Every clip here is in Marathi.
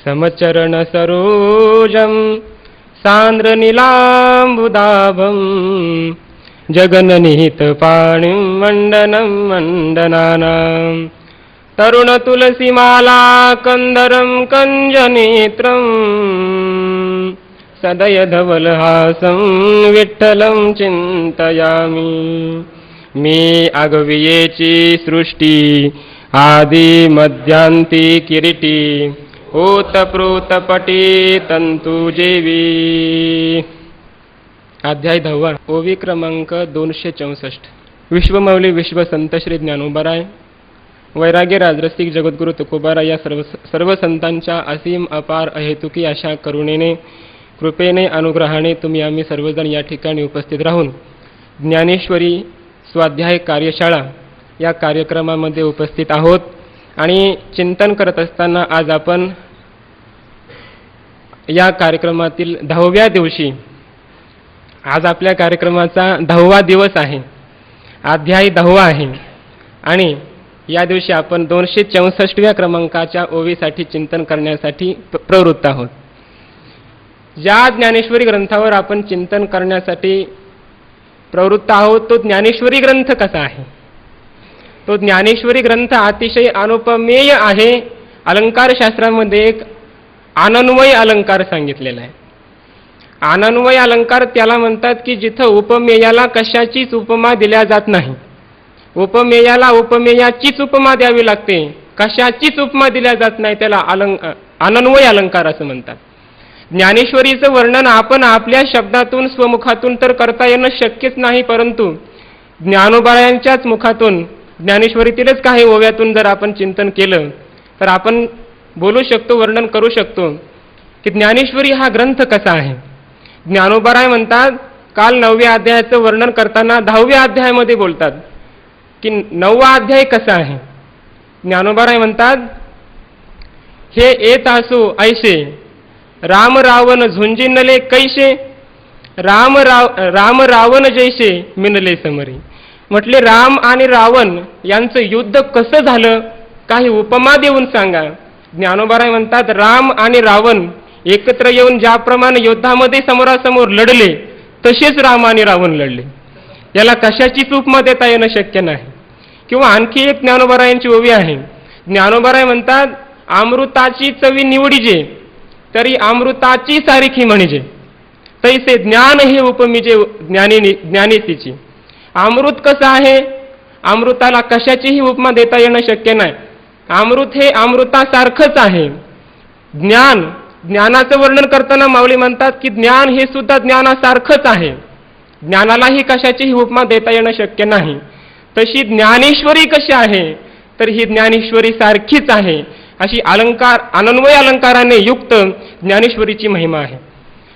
समचरण सरोजम सांद्र नीलांबुदाभम जगन्निहित पाणिं मंडनं मंडनानां तरुण तुलसीमाला कंदरं कंजनेत्रं सदय धवलहासं विठ्ठलं चिंतयामि। मी आगवियेची सृष्टी आदि मध्यांती किरीटी ओतप्रोतपटी तंतुजेवी। अध्याय 10 ओवी क्रमांक 264। विश्वमौली विश्वसंत श्री ज्ञानोबाराय वैराग्य राजरसिक जगद्गुरु तुकोबाराय या सर्व संतांच्या असीम अपार अहेतुकी अशा करुणेने कृपेने अनुग्रहाने तुम्ही आम्ही सर्वजण या ठिकाणी उपस्थित राहून ज्ञानेश्वरी स्वाध्याय कार्यशाळा या कार्यक्रमामध्ये उपस्थित आहोत आणि चिंतन करत असताना आज आपण या कार्यक्रमातील 10व्या दिवशी, आज आपल्या कार्यक्रमाचा 10वा दिवस आहे, अध्याय 10वा आहे आणि या दिवशी आपण 264व्या क्रमांकाच्या ओवीसाठी चिंतन करण्यासाठी प्रवृत्त आहोत। ज्या ज्ञानेश्वरी ग्रंथावर आपण चिंतन करण्यासाठी प्रवृत्त आहोत तो ज्ञानेश्वरी ग्रंथ कसा आहे? तो ज्ञानेश्वरी ग्रंथ अतिशय अनुपमेय आहे। अलंकार शास्त्रामध्ये एक आनन्वय अलंकार सांगितलेला आहे। आनन्वय अलंकार त्याला म्हणतात की जिथं उपमेयाला कशाचीच उपमा दिल्या जात नाही, उपमेयाला उपमेयाचीच उपमा द्यावी लागते, कशाचीच उपमा दिल्या जात नाही, त्याला आनन्वय अलंकार असं म्हणतात। ज्ञानेश्वरीचं वर्णन आपण आपल्या शब्दातून स्वमुखातून तर करता येणं शक्यच नाही, परंतु ज्ञानोबायांच्याच मुखातून ज्ञानेश्वरीतीलच काही ओव्यातून जर आपण चिंतन केलं तर आपण बोलू शकतो, वर्णन करू शकतो की ज्ञानेश्वरी हा ग्रंथ कसा आहे। ज्ञानोबाराय म्हणतात, काल 9व्या अध्यायाचं वर्णन करताना 10व्या अध्यायामध्ये बोलतात की 9वा अध्याय कसा आहे। ज्ञानोबाराय म्हणतात, हे येत असो ऐसे राम रावण झुंजिनले कैसे, राम रावण जैसे मिनले समरी। म्हटले राम आणि रावण यांचं युद्ध कसं झालं, काही उपमा देऊन सांगा। ज्ञानोबाराय म्हणतात, राम आणि रावण एकत्र येऊन ज्याप्रमाणे युद्धामध्ये समोरासमोर लढले तसेच राम आणि रावण लढले, याला कशाचीच उपमा देता येणं शक्य नाही। किंवा आणखी एक ज्ञानोबारायांची ओवी आहे। ज्ञानोबाराय म्हणतात, अमृताची चवी निवडीजे तरी अमृताची सारिखी म्हणजे, तैसे ज्ञान हे उपमिजे ज्ञानेसीची। अमृत कसं आहे, अमृताला कशाचीही उपमा देता येणं शक्य नाही, अमृत हे अमृतासारखंच आहे। ज्ञानाचं वर्णन करताना माऊली म्हणतात की ज्ञान हे सुद्धा ज्ञानासारखंच आहे, ज्ञानालाही कशाचीही उपमा देता येणं शक्य नाही। तशी ज्ञानेश्वरी कशी आहे, तर ही ज्ञानेश्वरी सारखीच आहे, अशी आनन्वय अलंकाराने युक्त ज्ञानेश्वरीची महिमा आहे।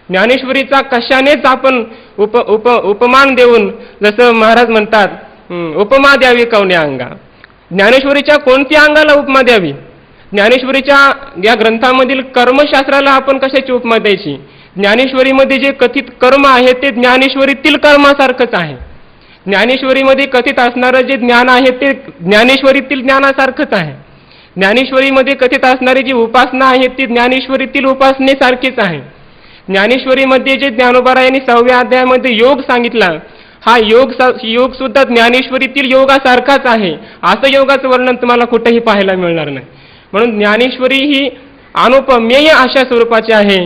ज्ञानेश्वरीचा कशानेच आपण उपमान देऊन, जसं महाराज म्हणतात उपमा द्यावी कवन्या अंगा, ज्ञानेश्वरीच्या कोणत्या अंगाला उपमा द्यावी? ज्ञानेश्वरीच्या या ग्रंथामधील कर्मशास्त्राला आपण कशाची उपमा द्यायची? ज्ञानेश्वरीमध्ये जे कथित कर्म आहे ते ज्ञानेश्वरीतील कर्मासारखंच आहे, ज्ञानेश्वरीमध्ये कथित असणारं जे ज्ञान आहे ते ज्ञानेश्वरीतील ज्ञानासारखंच आहे, ज्ञानेश्वरीमध्ये कथित असणारी जी उपासना आहे ती ज्ञानेश्वरीतील उपासनेसारखीच आहे। ज्ञानेश्वरीमध्ये जे ज्ञानोबारायांनी 6व्या अध्यायामध्ये योग सांगितला, हा योग सुद्धा ज्ञानेश्वरीतील योगासारखाच आहे, असं योगाचं वर्णन तुम्हाला कुठेही पाहायला मिळणार नाही। म्हणून ज्ञानेश्वरी ही अनुपमेय अशा स्वरूपाची आहे,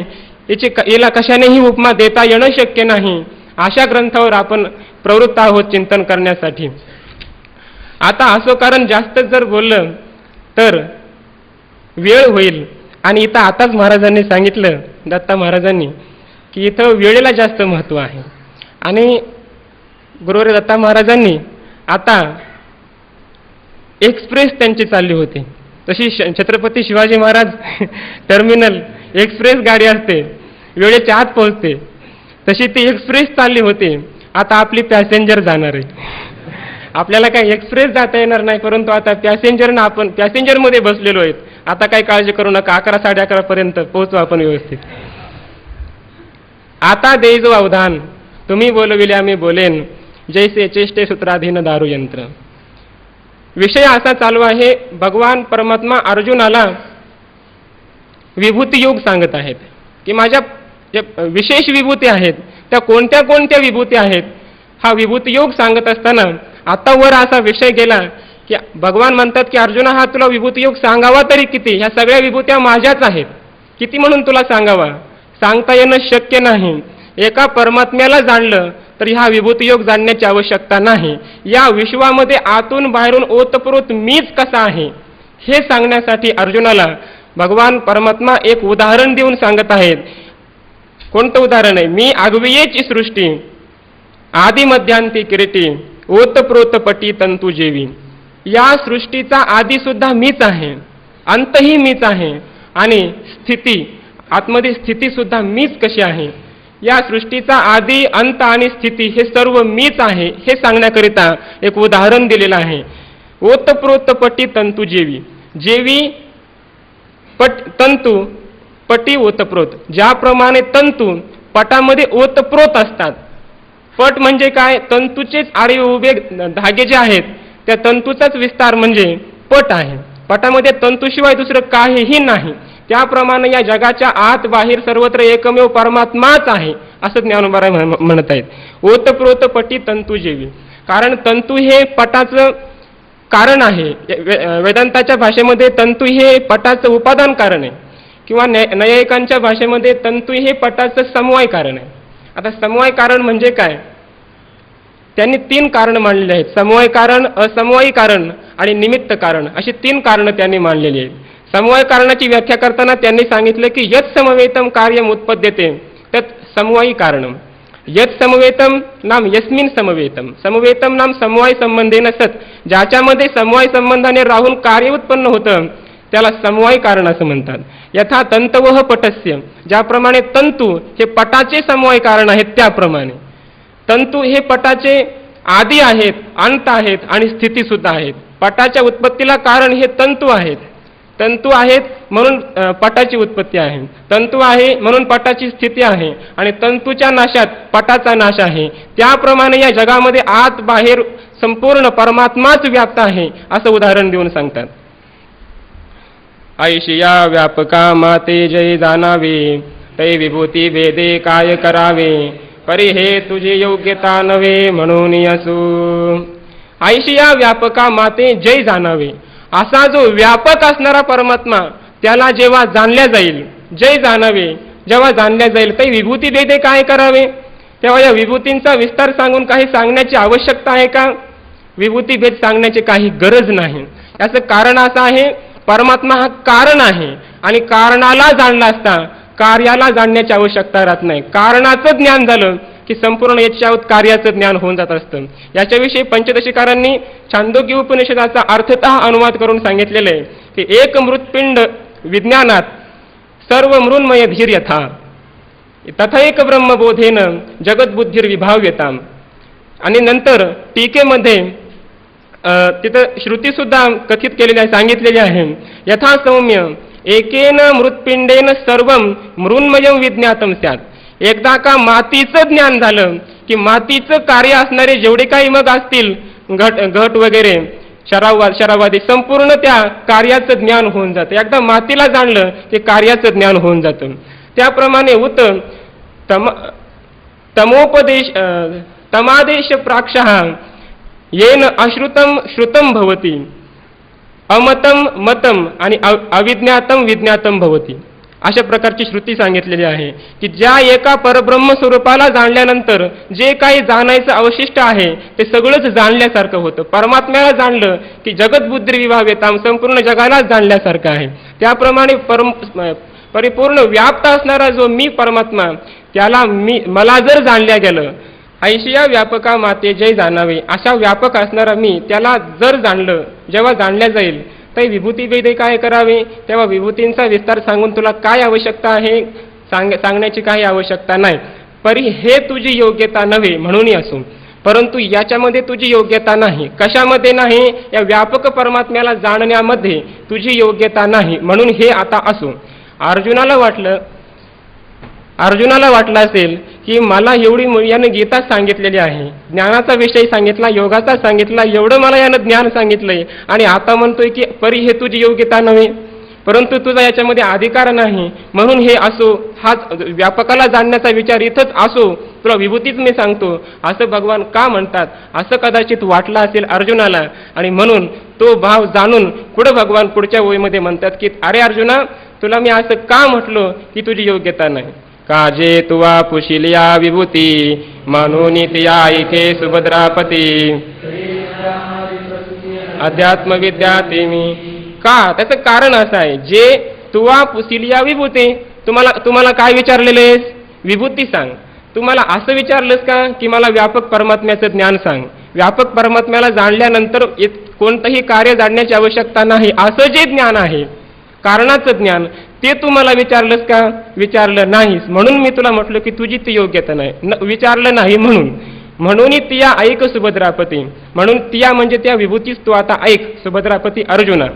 याला कशानेही उपमा देता येणं शक्य नाही। अशा ग्रंथावर आपण प्रवृत्त आहोत चिंतन करण्यासाठी। आता असो, कारण जास्त जर बोललं तर वेळ होईल आणि इथं आताच महाराजांनी सांगितलं, दत्ता महाराजांनी, की इथं वेळेला जास्त महत्त्व आहे आणि गुरुवर्य दत्ता महाराजांनी आता एक्सप्रेस त्यांची चालली होती, तशी छत्रपती शिवाजी महाराज टर्मिनल एक्सप्रेस गाडी असते, वेळेच्या आत पोहोचते, तशी ती एक्सप्रेस चालली होती। आता आपली पॅसेंजर जाणार आहे, आपल्याला काही एक्सप्रेस जाता येणार नाही, परंतु आता आपण पॅसेंजरमध्ये बसलेलो आहेत। आता काही काळजी करू नका, 11 11:30 पर्यंत पोहोचू आपण व्यवस्थित। आता देईजो अवधान, तुम्ही बोलविले आम्ही बोलेन, जैसे चेष्टे सूत्राधीन दारू यंत्र। विषय असा चालू आहे, भगवान परमात्मा अर्जुनाला विभूती योग सांगत आहेत की माझ्या ज्या विशेष विभूती आहेत त्या कोणत्या कोणत्या विभूती आहेत. हा विभूती योग सांगत असताना आता वर असा विषय गेला की भगवान म्हणतात की अर्जुना, हा तुला विभूती योग सांगावा तरी किती, ह्या सगळ्या विभूत्या माझ्याच आहेत, किती म्हणून तुला सांगावा, सांगता येणं शक्य नाही. एका परमात्म्याला जाणलं तर ह्या विभूती योग जाणण्याची आवश्यकता नाही. या विश्वामध्ये आतून बाहेरून ओतप्रोत मीच कसा आहे हे सांगण्यासाठी अर्जुनाला भगवान परमात्मा एक उदाहरण देऊन सांगत आहेत. कोणतं उदाहरण आहे? मी आगवियेची सृष्टी, आदि मध्यांती किरीटी, ओतप्रोत पटी तंतू जेवी. या सृष्टीचा आदी सुद्धा मीच आहे, अंतही मीच आहे, आणि स्थिती, आतमध्ये स्थिती सुद्धा मीच कशी आहे. या सृष्टीचा आदी, अंत आणि स्थिती हे सर्व मीच आहे हे सांगण्याकरिता एक उदाहरण दिलेलं आहे. ओतप्रोत पटी तंतू जेवी. जेवी तंतू, पटी ओतप्रोत. ज्याप्रमाणे तंतू पटामध्ये ओतप्रोत असतात. पट म्हणजे काय? तंतूचेच आडवे उभे धागे जे आहेत त्या तंतूचाच विस्तार म्हणजे पट आहे. पटामध्ये तंतूशिवाय दुसरं काहीही नाही. त्याप्रमाणे या जगाच्या आत बाहेर सर्वत्र एकमेव परमात्माच आहे असं ज्ञानोबा म्हणत आहेत. ओतप्रोत पटी तंतू जेवी. कारण तंतू हे पटाचं कारण आहे. वेदांताच्या भाषेमध्ये तंतू हे पटाचं उपादान कारण आहे, किंवा नैयायिकांच्या भाषेमध्ये तंतू हे पटाचं समवाय कारण आहे. आता समवाय कारण म्हणजे काय? त्यांनी 3 कारण मांडलेली आहेत. समवाय कारण, असमवायी कारण आणि निमित्त कारण अशी 3 कारणं त्यांनी मांडलेली आहेत. समवाय कारणाची व्याख्या करताना त्यांनी सांगितलं की यत् समवेतम कार्यम उत्पद्यते तत् समवायी कारणम. यत् समवेतम नाम यस्मिन समवेतम. समवेतम नाम समवाय संबंधेन सत. ज्याच्यामध्ये समवाय संबंधाने राहून कार्य उत्पन्न होतं त्याला समवाय कारण असं म्हणतात. यथा तंतवह पटस्य. ज्याप्रमाणे तंतू हे पटाचे समवाय कारण आहेत त्याप्रमाणे तंतू हे पटाचे आदी आहेत, अंत आहेत आणि स्थिती सुद्धा आहेत. पटाच्या उत्पत्तीला कारण हे तंतू आहेत. तंतू आहेत म्हणून पटाची उत्पत्ती आहे, तंतू आहे म्हणून पटाची स्थिती आहे, आणि तंतूच्या नाशात पटाचा नाश आहे. त्याप्रमाणे या जगामध्ये आत बाहेर संपूर्ण परमात्माच व्याप्त आहे असं उदाहरण देऊन सांगतात. ऐशिया व्यापका माते जय जाणावे, तै विभूती भेदे काय करावे, परी हे तुझी योग्यता नव्हे म्हणून असू. ऐशिया व्यापका माते जय जाणावे. असा जो व्यापक असणारा परमात्मा त्याला जेव्हा जाणल्या जाईल, जय जाणावे, जेव्हा जाणल्या जाईल तै विभूती भेदे काय करावे. तेव्हा या विभूतींचा विस्तार सांगून काही सांगण्याची आवश्यकता आहे का? विभूती भेद सांगण्याची काही गरज नाही. याचं कारण असं आहे, परमात्मा हा कारण आहे आणि कारणाला जाणला असता कार्याला जाणण्याची आवश्यकता राहत नाही. कारणाचं ज्ञान झालं की संपूर्ण याच्यावर कार्याचं ज्ञान होऊन जात असतं. याच्याविषयी पंचदशीकारांनी छांदोग्य उपनिषदाचा अर्थतः अनुवाद करून सांगितलेलं आहे की एक मृत्पिंड विज्ञानात सर्व मृन्मय धीर यथा तथैक ब्रह्मबोधेन जगद्बुद्धिर्विभाव्यताम. आणि नंतर टीकेमध्ये तिथं श्रुती सुद्धा कथित केलेली आहे, सांगितलेली आहे, यथा सौम्य एकेन मृत्पिंडेन सर्वं मृन्मयं विज्ञातम स्यात्. एकदा का मातीचं ज्ञान झालं की मातीचं कार्य असणारे जेवढे काही मग असतील घट वगैरे शरावादी संपूर्ण त्या कार्याचं ज्ञान होऊन जातं. एकदा मातीला जाणलं की कार्याचं ज्ञान होऊन जातं. त्याप्रमाणे तमोपदेश तमादेश प्राक्षः येन अश्रुतम श्रुतम भवती, अमतम मतम आणि अविज्ञातम विज्ञातम भवती. अशा प्रकारची श्रुती सांगितलेली आहे की ज्या एका परब्रह्म स्वरूपाला जाणल्यानंतर जे काही जाणायचं अवशिष्ट आहे ते सगळंच जाणल्यासारखं होतं. परमात्म्याला जाणलं की जगद्बुद्धी विभाव्यताम, संपूर्ण जगालाच जाणल्यासारखं आहे. त्याप्रमाणे परिपूर्ण व्याप्त असणारा जो मी परमात्मा त्याला मला जर जाणल्या गेलं, ऐशिया व्यापका माते जय जाणावे, अशा व्यापक असणारा मी त्याला जर जाणलं, जेव्हा जाणल्या जाईल तर विभूती भेदे काय करावे. तेव्हा विभूतींचा विस्तार सांगून तुला काय आवश्यकता आहे सांगण्याची काही आवश्यकता नाही. परी हे तुझी योग्यता नव्हे म्हणूनही असो. परंतु याच्यामध्ये तुझी योग्यता नाही. कशामध्ये नाही? या व्यापक परमात्म्याला जाणण्यामध्ये तुझी योग्यता नाही म्हणून हे आता असो. अर्जुनाला वाटलं असेल की मला एवढी यानं गीता सांगितलेली आहे, ज्ञानाचा विषय सांगितला, योगाचा सांगितला, एवढं मला यानं ज्ञान सांगितलंय आणि आता म्हणतोय की परी हे तुझी योग्यता नव्हे. परंतु तुझा याच्यामध्ये अधिकार नाही, म्हणून हे असो, हाच व्यापकाला जाणण्याचा विचार इथंच असो, तुला विभूतीच मी सांगतो, असं भगवान का म्हणतात असं कदाचित वाटलं असेल अर्जुनाला. आणि म्हणून तो भाव जाणून पुढे भगवान पुढच्या ओळीमध्ये म्हणतात की अरे अर्जुना, तुला मी असं का म्हटलो की तुझी योग्यता नाही. काजे तुवा पुशिलिया विभूती म्हणून तिया ऐके सुभद्रापती अध्यात्म विद्या ते मी. का? त्याचं कारण असं आहे, जे तुवा पुशिलिया विभूती, तुम्हाला काय विचारलेलेस? विभूती सांग. तुम्हाला असं विचारलंस का की मला व्यापक परमात्म्याचं ज्ञान सांग? व्यापक परमात्म्याला जाणल्यानंतर कोणतंही कार्य जाणण्याची आवश्यकता नाही असं जे ज्ञान आहे, कारणाचं ज्ञान, ते तू मला विचारलंस का? विचारलं नाहीस, म्हणून मी तुला म्हटलं की तुझी ती योग्यता नाही. विचारलं नाही म्हणून तिया ऐक सुभद्रापती. म्हणून तिया म्हणजे त्या विभूतीच तू आता ऐक सुभद्रापती अर्जुना.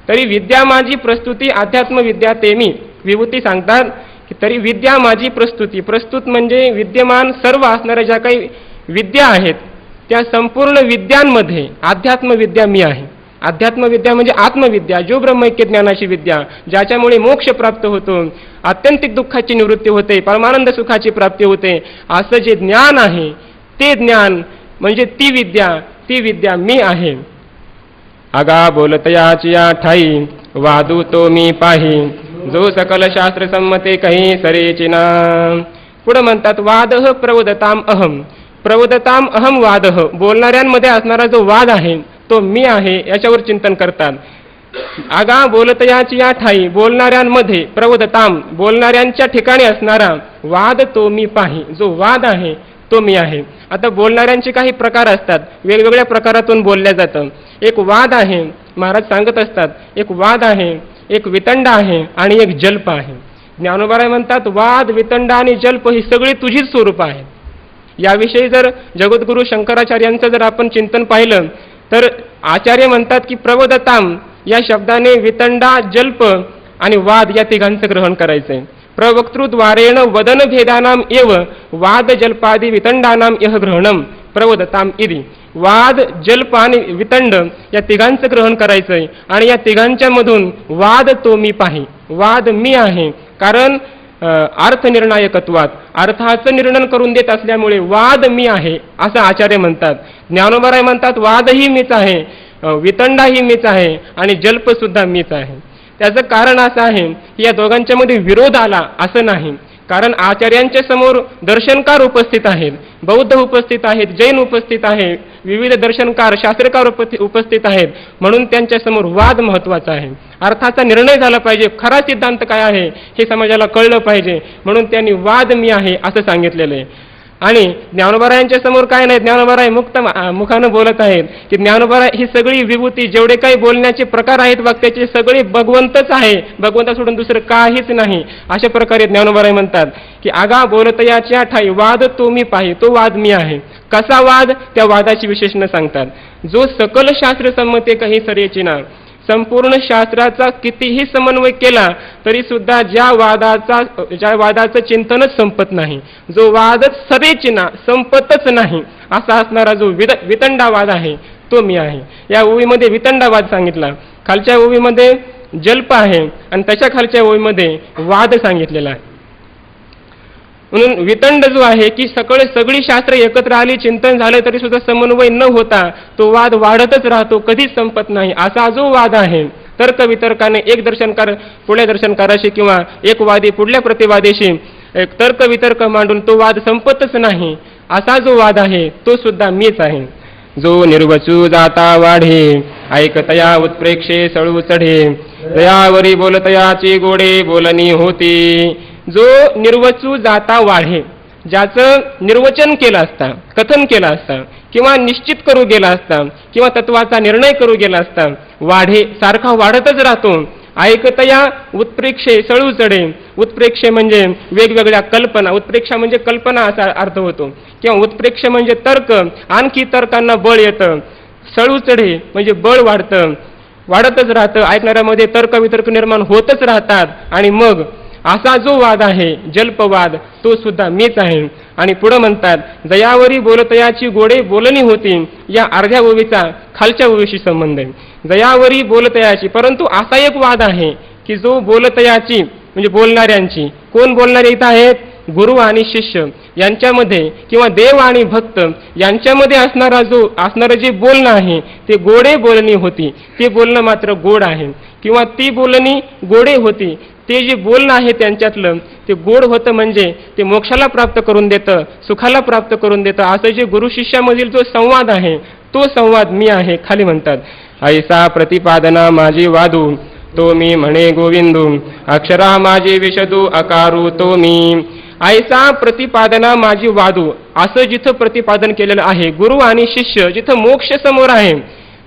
तरी विद्या माझी प्रस्तुती अध्यात्म विद्या ते मी. विभूती सांगतात की तरी विद्या माझी प्रस्तुती. प्रस्तुत म्हणजे विद्यमान सर्व असणाऱ्या ज्या काही विद्या आहेत त्या संपूर्ण विद्यांमध्ये अध्यात्म विद्या मी आहे. अध्यात्म विद्या म्हणजे आत्मविद्या, जो ब्रह्मैक्य ज्ञानाची विद्या, ज्याच्यामुळे मोक्ष प्राप्त होतो, आत्यंतिक दुःखाची निवृत्ती होते, परमानंद सुखाची प्राप्ती होते, असं जे ज्ञान आहे ते ज्ञान म्हणजे ती विद्या मी आहे. आगा बोलतयाची या ठाई वादू तो मी पाही, जो सकल शास्त्र संमते काही सरेची ना. पुढे म्हणतात वादह प्रवदताम अहम. प्रवदताम अहम वादह. बोलणाऱ्यांमध्ये असणारा जो वाद आहे तो मी आहे, याच्यावर चिंतन करतात. आगा बोलतयाची या ठाई, बोलणाऱ्यांमध्ये, प्रवदताम बोलणाऱ्यांच्या ठिकाणी असणारा वाद तो मी पाही. जो वाद आहे तो मी आहे. आता बोलणाऱ्यांचे काही प्रकार असतात, वेगवेगळ्या प्रकारातून बोलल्या जातं. एक वाद आहे, महाराज सांगत असतात, एक वाद आहे, एक वितंड आहे आणि एक जल्प आहे. ज्ञानोबा म्हणतात वाद, वितंड आणि जल्प ही सगळी तुझीच स्वरूप आहे. याविषयी जर जगद्गुरु शंकराचार्यांचं जर आपण चिंतन पाहिलं तर आचार्य म्हणतात की प्रवदताम या शब्दाने वितंडा, जल्प आणि वाद या तिघांचं ग्रहण करायचंय. प्रवक्तृद्वारेण वदन भेदानाम एव वाद जल्पादी वितंडानाम यह ग्रहणम प्रवदताम इति. वाद, जल्प आणि वितंड या तिघांचं ग्रहण करायचंय आणि या तिघांच्या मधून वाद तो मी पाही. वाद मी आहे, कारण अर्थनिर्णायकत्वात अर्थाचं निर्णय करून देत असल्यामुळे वाद मी आहे असं आचार्य म्हणतात. ज्ञानोबा म्हणतात वादही मीच आहे, वितंडाही मीच आहे आणि जल्प सुद्धा मीच आहे. त्याचं कारण असं आहे की या दोघांच्या मध्ये विरोध आला असं नाही, कारण आचार्यांच्या समोर दर्शनकार उपस्थित आहेत, बौद्ध उपस्थित आहेत, जैन उपस्थित आहेत, विविध दर्शनकार, शास्त्रकार उपस्थित आहेत, म्हणून त्यांच्या समोर वाद महत्वाचा आहे. अर्थाचा निर्णय झाला पाहिजे, खरा सिद्धांत काय आहे हे समाजाला कळलं पाहिजे, म्हणून त्यांनी वाद मी आहे असं सांगितलेलं आहे. आणि ज्ञानोबा समोर काय नाही, ज्ञानोबा मुक्त मुखानं बोलत आहेत की ज्ञानोबा ही सगळी विभूती, जेवढे काही बोलण्याचे प्रकार आहेत वाक्याचे सगळे भगवंतच आहे, भगवंता सोडून दुसरं काहीच नाही. अशा प्रकारे ज्ञानोबा म्हणतात की आगा बोलतयाच्या ठाई वाद तो मी पाही, तो वाद मी आहे. कसा वाद? त्या वादाची विशेषणं सांगतात. जो सकल शास्त्र संमते काही सरेची ना. संपूर्ण शास्त्राचा कितीही समन्वय केला तरी सुद्धा ज्या वादाचं चिंतनच संपत नाही, जो वादच सरेचिना संपतच नाही असा असणारा जो वितंडावाद आहे तो मी आहे. या ओळीमध्ये वितंडावाद सांगितला, खालच्या ओळीमध्ये जल्प आहे आणि त्याच्या खालच्या ओळीमध्ये वाद सांगितलेला आहे. म्हणून वितंड जो आहे की सगळी शास्त्र एकत्र आली, चिंतन झालं तरी सुद्धा समन्वय न होता तो वाद वाढतच राहतो, कधीच संपत नाही असा जो वाद आहे. तर्क वितर्काने एक दर्शनकार पुढल्या दर्शनकाराशी किंवा एक वादी पुढल्या प्रतिवादीशी एक तर्क वितर्क मांडून तो वाद संपतच नाही असा जो वाद आहे तो सुद्धा मीच आहे. जो निर्वचू जाता वाढे ऐकतया उत्प्रेक्षे सळू चढे दयावरी बोलतयाची गोडे बोलणी होती. जो निर्वचू जाता वाढे, ज्याचं निर्वचन केलं असता, कथन केलं असता किंवा निश्चित करू गेला असता किंवा तत्वाचा निर्णय करू गेला असता, वाढे सारखा वाढतच राहतो. ऐकतया उत्प्रेक्षे सळू चढे. उत्प्रेक्षे म्हणजे वेगवेगळ्या कल्पना, उत्प्रेक्षा म्हणजे कल्पना असा अर्थ होतो, किंवा उत्प्रेक्ष म्हणजे तर्क, आणखी तर्कांना बळ येतं. सळू चढे म्हणजे बळ वाढतं, वाढतच राहतं, ऐकणाऱ्यामध्ये तर्क वितर्क निर्माण होतच राहतात. आणि मग असा जो वाद आहे जल्पवाद तो सुद्धा मीच आहे. आणि पुढे म्हणतात दयावरी बोलतयाची गोडे बोलणी होती. या अर्ध्या ओवीचा खालच्या ओवीशी संबंध आहे. दयावरी बोलतयाची, परंतु असा एक वाद आहे की जो बोलतयाची म्हणजे बोलणाऱ्यांची, कोण बोलणारे इथं आहेत? गुरु आणि शिष्य यांच्यामध्ये किंवा देव आणि भक्त यांच्यामध्ये असणारं जे बोलणं आहे ते गोडे बोलणी होती. ते बोलणं मात्र गोड आहे किंवा ती बोलणी गोडे होती. ते जे बोलणं आहे त्यांच्यातलं ते गोड होतं म्हणजे ते मोक्षाला प्राप्त करून देतं, सुखाला प्राप्त करून देतं. असं जे गुरु शिष्यामधील जो संवाद आहे तो संवाद मी आहे. खाली म्हणतात, ऐसा प्रतिपादना माझी वादू तो मी म्हणे गोविंदू, अक्षरा माझी विशदू अकारू तो मी. ऐसा प्रतिपादना माझी वादू, असं जिथं प्रतिपादन केलेलं आहे गुरु आणि शिष्य, जिथं मोक्ष समोर आहे,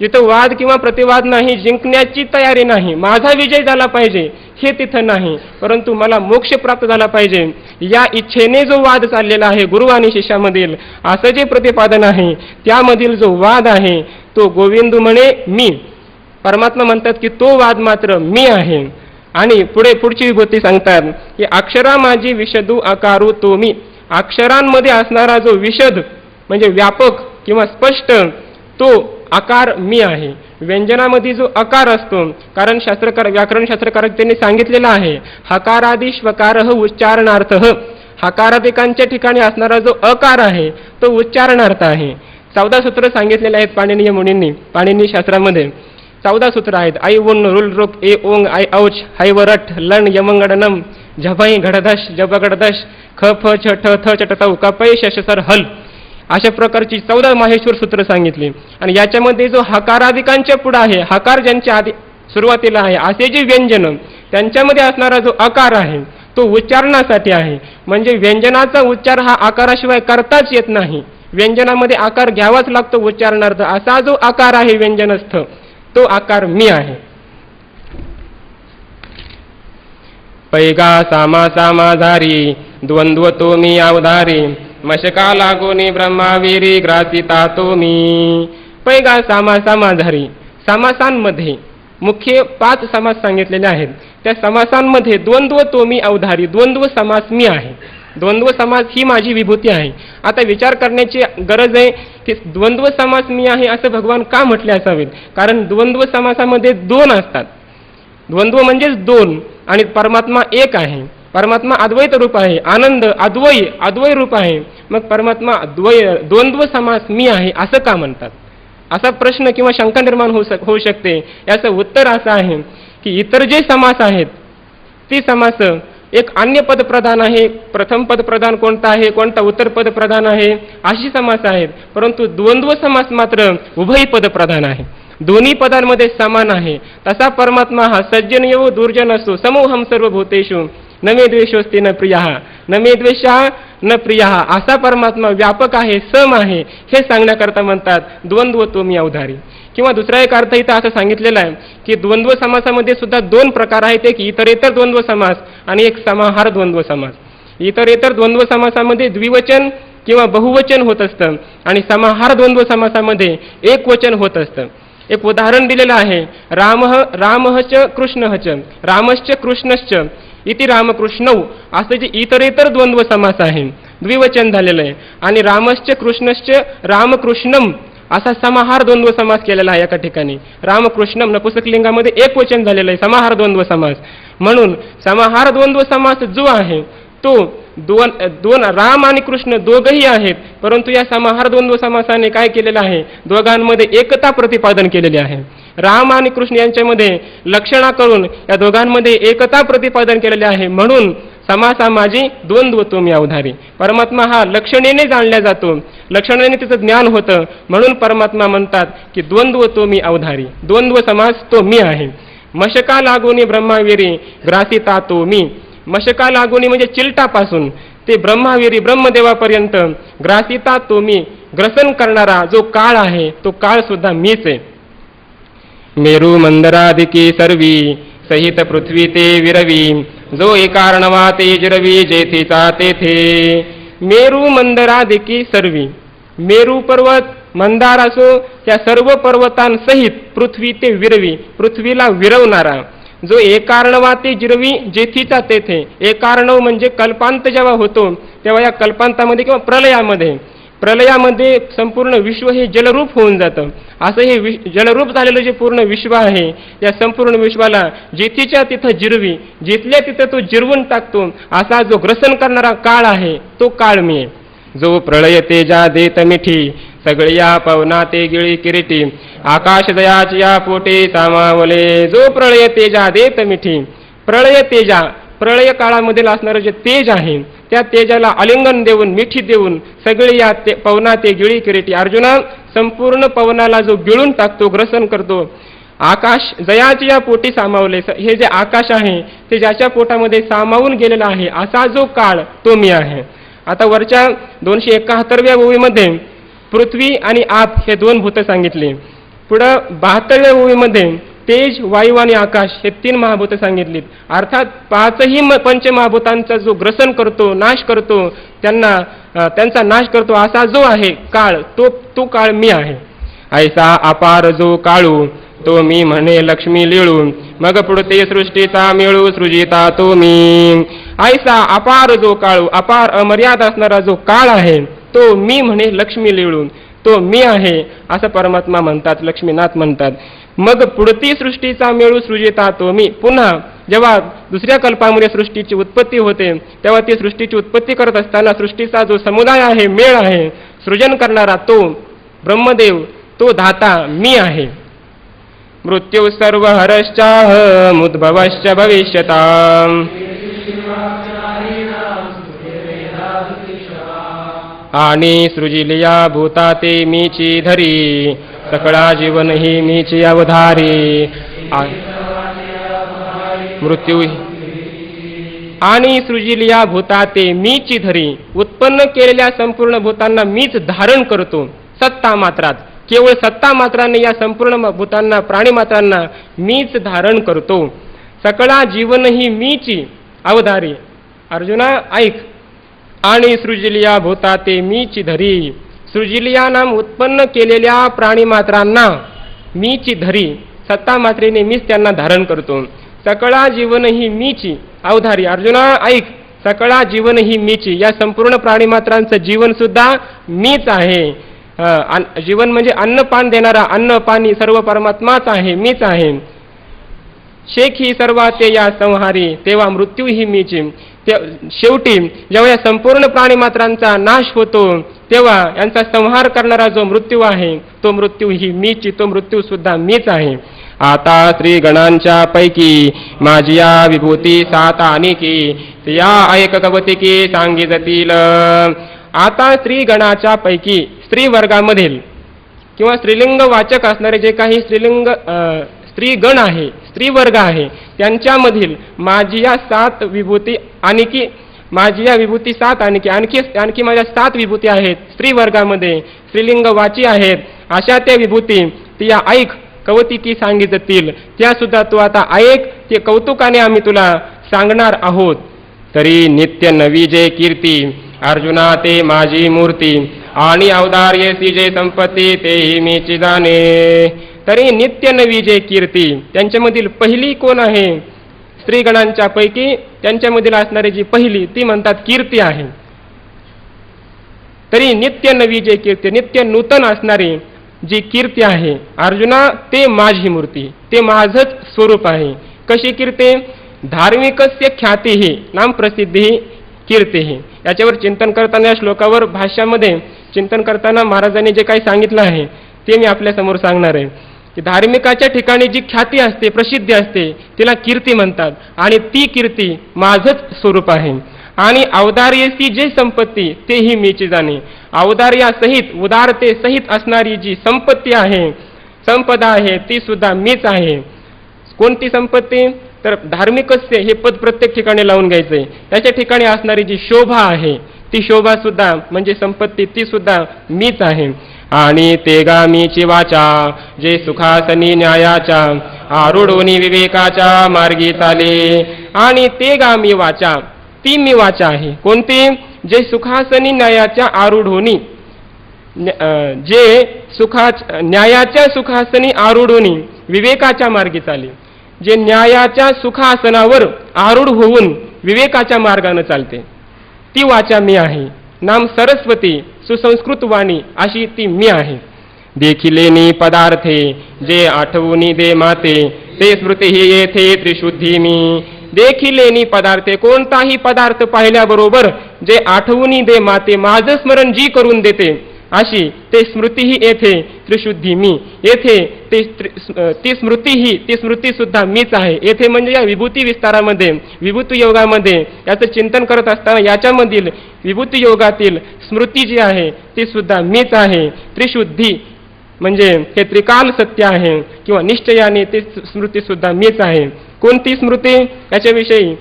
जिथं वाद किंवा प्रतिवाद नाही, जिंकण्याची तयारी नाही, माझा विजय झाला पाहिजे हे तिथं नाही, परंतु मला मोक्ष प्राप्त झाला पाहिजे या इच्छेने जो वाद चाललेला आहे गुरु आणि शिष्यामधील, असं जे प्रतिपादन आहे त्यामधील जो वाद आहे तो गोविंदू म्हणे मी. परमात्मा म्हणतात की तो वाद मात्र मी आहे. आणि पुढची विभूती सांगतात की अक्षरा माझी विशदू अकारू तो मी. अक्षरांमध्ये असणारा जो विशद म्हणजे व्यापक किंवा स्पष्ट तो आकार मी आहे. व्यंजनामध्ये जो आकार असतो, कारण व्याकरण शास्त्रकार त्यांनी सांगितलेला आहे हकारादी श्वकारः उच्चारणार्थः. हकारादिकांच्या ठिकाणी असणारा जो अकार आहे तो उच्चारणार्थ आहे. 14 सूत्र सांगितलेले आहेत पाणिनीय मुनींनी. पाणिनी शास्त्रामध्ये 14 सूत्र आहेत. आई उन रुल रुक ए ओंग आई औच हाय वरठ लन यमंगडनम झभई घडधश जबगडदश ख फ छ ठ थ चटतौ कपै शशसर हल. अशा प्रकारची 14 माहेश्वर सूत्र सांगितली. आणि याच्यामध्ये जो हकारादिकांच्या पुढे आहे, हकार ज्यांच्या आधी सुरुवातीला आहे असे जे व्यंजन त्यांच्यामध्ये असणारा जो आकार आहे तो उच्चारणासाठी आहे. म्हणजे व्यंजनाचा उच्चार हा आकाराशिवाय करताच येत नाही, व्यंजनामध्ये आकार घ्यावाच लागतो उच्चारणार्थ. असा जो आकार आहे व्यंजनस्थ तो आकार मी आहे. पैगा सामा सामाधारी द्वंद्व तो मी अवधारी मशका लागोनी ब्रह्मावीरी ग्रासिता तो मी. पैगा सामा सामाधारी. समासांमध्ये मुख्य 5 समास सांगितलेले आहेत. त्या समासांमध्ये द्वंद्व तो मी अवधारी, द्वंद्व समास मी आहे. द्वंद्व समास ही माझी विभूती आहे. आता विचार करण्याची गरज आहे की द्वंद्व समास मी आहे असं भगवान का म्हटले असावेत? कारण द्वंद्व समासामध्ये 2 असतात. द्वंद्व म्हणजेच 2 आणि परमात्मा एक आहे. परमात्मा अद्वैत रूप आहे, आनंद अद्वय रूप आहे. मग परमात्मा द्वंद्व समास मी आहे असं का म्हणतात? असा प्रश्न किंवा शंका निर्माण होऊ शकते. याचं उत्तर असं आहे की इतर जे समास आहेत ती समास एक अन्य पद प्रधान आहे, प्रथम पद प्रधान कोणता आहे, कोणता उत्तर पद प्रधान आहे अशी समास आहेत. परंतु द्वंद्व समास मात्र उभय पद प्रधान आहे, दोन्ही पदांमध्ये समान आहे. तसा परमात्मा हा सज्जन येवो दुर्जन असो समोहम सर्वभूतेषु न मे द्वेषोस्ति न प्रियः न मे द्वेषः न प्रियः. असा परमात्मा व्यापक आहे, सम आहे हे सांगण्याकरता म्हणतात द्वंद्व तो मी अवधारी. किंवा दुसरा एक अर्थ इथं असं सांगितलेला आहे की द्वंद्व समासामध्ये सुद्धा 2 प्रकार आहेत, एक इतरेतर द्वंद्व समास आणि एक समाहार द्वंद्व समास. इतरेतर द्वंद्व समासामध्ये द्विवचन किंवा बहुवचन होत असतं आणि समाहार द्वंद्व समासामध्ये एकवचन होत असतं. एक उदाहरण दिलेलं आहे, रामश्च कृष्णश्च रामश्च कृष्णश्च इति रामकृष्णौ. असं जे इतरेतर द्वंद्व समास आहे द्विवचन झालेलं आहे. आणि रामश्च कृष्णश्च रामकृष्णम असा समाहार द्वंद्व समास केलेला आहे एका ठिकाणी. रामकृष्णम नपुंसकलिंगामध्ये एकवचन झालेलं आहे, समाहार द्वंद्व समास. म्हणून समाहार द्वंद्व समास जो आहे तो दोन राम आणि कृष्ण दोघंही आहेत, परंतु या समाहार द्वंद्व समासाने काय केलेलं आहे, दोघांमध्ये एकता प्रतिपादन केलेली आहे. राम आणि कृष्ण यांच्यामध्ये लक्षणा करून या दोघांमध्ये एकता प्रतिपादन केलेली आहे. म्हणून समासा माझी द्वंद्व तो मी अवधारी. परमात्मा हा लक्षणेने जाणला जातो, लक्षणाने तिचं ज्ञान होतं. म्हणून परमात्मा म्हणतात की द्वंद्व तो मी अवधारी, द्वंद्व समास तो मी आहे. मशका लागोनी ब्रह्माविरी ग्रासिता तो मी. मशका लागोनी म्हणजे चिलटापासून ते ब्रह्माविरी ब्रह्मदेवापर्यंत ग्रासिता तो मी, ग्रसन करणारा जो काळ आहे तो काळ सुद्धा मीच आहे. मेरू मंदरादिकी सर्वी सहित पृथ्वी ते विरवी जो एकार्णवा ते जिरवी जेथेचा तेथे. मेरू मंदरादिकी सर्वी, मेरू पर्वत मंदार असो त्या सर्व पर्वतांसहित पृथ्वी ते विरवी, पृथ्वीला विरवणारा जो एकार्णवा ते जिरवी जेथीचा तेथे. एकार्णव म्हणजे कल्पांत जेव्हा होतो तेव्हा या कल्पांतामध्ये किंवा प्रलयामध्ये प्रलयामध्ये संपूर्ण विश्व हे जलरूप होऊन जातं. असं हे जलरूप झालेलं जे पूर्ण विश्व आहे, या संपूर्ण विश्वाला जिथेच्या तिथं जिरवी, जिथल्या तिथं तो जिरवून टाकतो. असा जो ग्रसन करणारा काळ आहे, तो काळ मी आहे. जो प्रळय तेजा देत मिठी, सगळ्या पवना ते गिळी किरीटी, आकाश दयाची या पोटे सामावले. जो प्रळय तेजा देत मिठी, प्रळय तेजा, प्रळय काळामधील असणारं जे तेज आहे, त्या तेजाला आलिंगन देऊन, मिठी देऊन, सगळे या पवना ते गिळी किरीटी. अर्जुना, संपूर्ण पवनाला जो गिळून टाकतो, ग्रसन करतो. आकाश दयाची या पोटी सामावले, हे जे आकाश आहे ते ज्याच्या पोटामध्ये सामावून गेलेला आहे, असा जो काळ तो मी आहे. आता वरच्या 271व्या ओळीमध्ये पृथ्वी आणि आप हे दोन भूत सांगितली. पुढं 72व्या ओळीमध्ये तेज, वायू आणि आकाश हे 3 महाभूत सांगितलीत. अर्थात 5ही पंचमहाभूतांचा जो ग्रसन करतो, नाश करतो, त्यांचा नाश करतो, असा जो आहे काळ, तो काळ मी आहे. ऐसा अपार जो काळू, तो मी म्हणे लक्ष्मी लिळू, मग पुढते सृष्टीचा मिळू, सृजिता तो मी. ऐसा अपार जो काळू, अपार अमर्याद असणारा जो काळ आहे, तो मी म्हणे लक्ष्मी लिळू, तो मी आहे असं परमात्मा म्हणतात, लक्ष्मीनाथ म्हणतात. मग पुढती सृष्टीचा मेळू, सृजिता तो मी. पुन्हा जेव्हा दुसऱ्या कल्पामध्ये सृष्टीची उत्पत्ती होते, तेव्हा ती सृष्टीची उत्पत्ती करत असताना सृष्टीचा जो समुदाय आहे, मेळ आहे, सृजन करणारा तो ब्रह्मदेव, तो धाता मी आहे. मृत्यू सर्व हरश्चाह मुद्भवश्च भविष्यताम्, आणि सृजिलिया भूता ते मीची धरी, सकळा जीवन ही मीची अवधारी. मृत्यू आणि सृजिलिया भूता ते मीची धरी, उत्पन्न केलेल्या संपूर्ण भूतांना मीच धारण करतो. सत्ता मात्रात, केवळ सत्ता मात्राने या संपूर्ण भूतांना, प्राणी मात्रांना मीच धारण करतो. सकळा जीवन ही मीची अवधारी. अर्जुना ऐक, आणि सृजिलिया भूता ते मीची धरी, सृजिलिया नाम उत्पन्न केलेल्या प्राणी मात्रांना मीची धरी, सत्ता मात्रेने मीच त्यांना धारण करतो. सकळा जीवन ही मीची अवधारी. अर्जुना ऐक, सकळा जीवन ही मीची, या संपूर्ण प्राणी मात्रांचं जीवन सुद्धा मीच आहे. जीवन म्हणजे अन्न पान देणारा, अन्न पाणी सर्व परमात्माच आहे, मीच आहे. शेख ही सर्वा ते या संहारी, तेव्हा मृत्यू ही मीची. शेवटी जेव्हा या संपूर्ण प्राणी मात्रांचा नाश होतो, तेव्हा यांचा संहार करणारा जो मृत्यू आहे, तो मृत्यू ही मीची, तो मृत्यू सुद्धा मीच आहे. आता स्त्री गणांच्या पैकी माझी या विभूती 7 अनिकी, या ऐक कवतिकी सांगी जातील. आता स्त्री गणाच्या पैकी, स्त्री वर्गामधील किंवा स्त्रीलिंग वाचक असणारे जे काही स्त्री गण आहे, स्त्री वर्ग आहे, त्यांच्यामधील माझी या 7 विभूती आणखी, माझी या विभूती 7 आणखी माझ्या 7 विभूती आहेत स्त्री वर्गामध्ये, स्त्रीलिंग वाची आहेत. अशा त्या विभूती त्या ऐक कवतिकी सांगिततील, त्या सुद्धा तू आता ऐक, ते कौतुकाने आम्ही तुला सांगणार आहोत. तरी नित्य नवी जे कीर्ती, अर्जुना ते माझी मूर्ती, आणि अवधार्य सी जे संपत्ती, तेही मीची जाणे. तरी नित्य नवी जे कीर्ती, त्यांच्यामधील पहिली कोण आहे? स्त्रीगणांच्या पैकी त्यांच्यामधील असणारी जी पहिली, ती म्हणतात कीर्ती आहे. तरी नित्य नवी जे कीर्ती, नित्य नूतन असणारी जी कीर्ती आहे अर्जुना, ते माझी मूर्ती, ते माझंच स्वरूप आहे. कशी कीर्ती? धार्मिकस्य ख्यातीही नाम प्रसिद्धी कीर्तीही. याच्यावर चिंतन करताना, या श्लोकावर भाष्यामध्ये चिंतन करताना महाराजांनी जे काही सांगितलं आहे ते मी आपल्या समोर सांगणार आहे. की धार्मिकाच्या ठिकाणी जी ख्याती असते, प्रसिद्धी असते, तिला कीर्ती म्हणतात, आणि ती कीर्ती माझंच स्वरूप आहे. आणि औदार्यसी जे संपत्ती, तेही मीची जाणे. औदार्यासहित, उदारतेसहित असणारी जी संपत्ती आहे, संपदा आहे, ती सुद्धा मीच आहे. कोणती संपत्ती? तर धार्मिकस्य हे पद प्रत्येक ठिकाणी लावून घ्यायचंय. त्याच्या ठिकाणी असणारी जी शोभा आहे, ती शोभा सुद्धा म्हणजे संपत्ती, ती सुद्धा मीच आहे. आणि तेगा मीची वाचा, जे सुखासनी न्यायाच्या, आरूढोनी विवेकाच्या मार्गी चाले. आणि तेगा मी वाचा, ती मी वाचा आहे. कोणती? जे सुखासनी न्यायाच्या आरूढोनी, जे न्यायाच्या सुखासनी आरूढोनी विवेकाच्या मार्गी चाले. जे न्यायाच्या सुखासनावर आरूढ होऊन विवेकाच्या मार्गाने चालते, ती वाचा मी आहे. नाम सरस्वती सुसंस्कृत वाणी अशी ती मी आहे. देखिलेनी पदार्थे जे आठवूनी दे माते ते स्मृती ही येथे त्रिशुद्धी मी. देखिलेनी पदार्थे कोणताही पदार्थ पाहिल्याबरोबर जे आठवूनी दे माते माझं स्मरण जी करून देते अशी ते स्मृती ही येथे त्रिशुद्धी मी. येथे ती स्मृती सुद्धा मीच आहे. येथे म्हणजे या विभूती विस्तारामध्ये विभूती योगामध्ये याचं चिंतन करत असताना याच्यामधील विभूती योगातील स्मृती जी आहे ती सुद्धा मीच आहे. त्रिशुद्धी म्हणजे हे त्रिकाल सत्य आहे किंवा निश्चयाने ती स्मृती सुद्धा मीच आहे. कोणती स्मृती? याच्याविषयी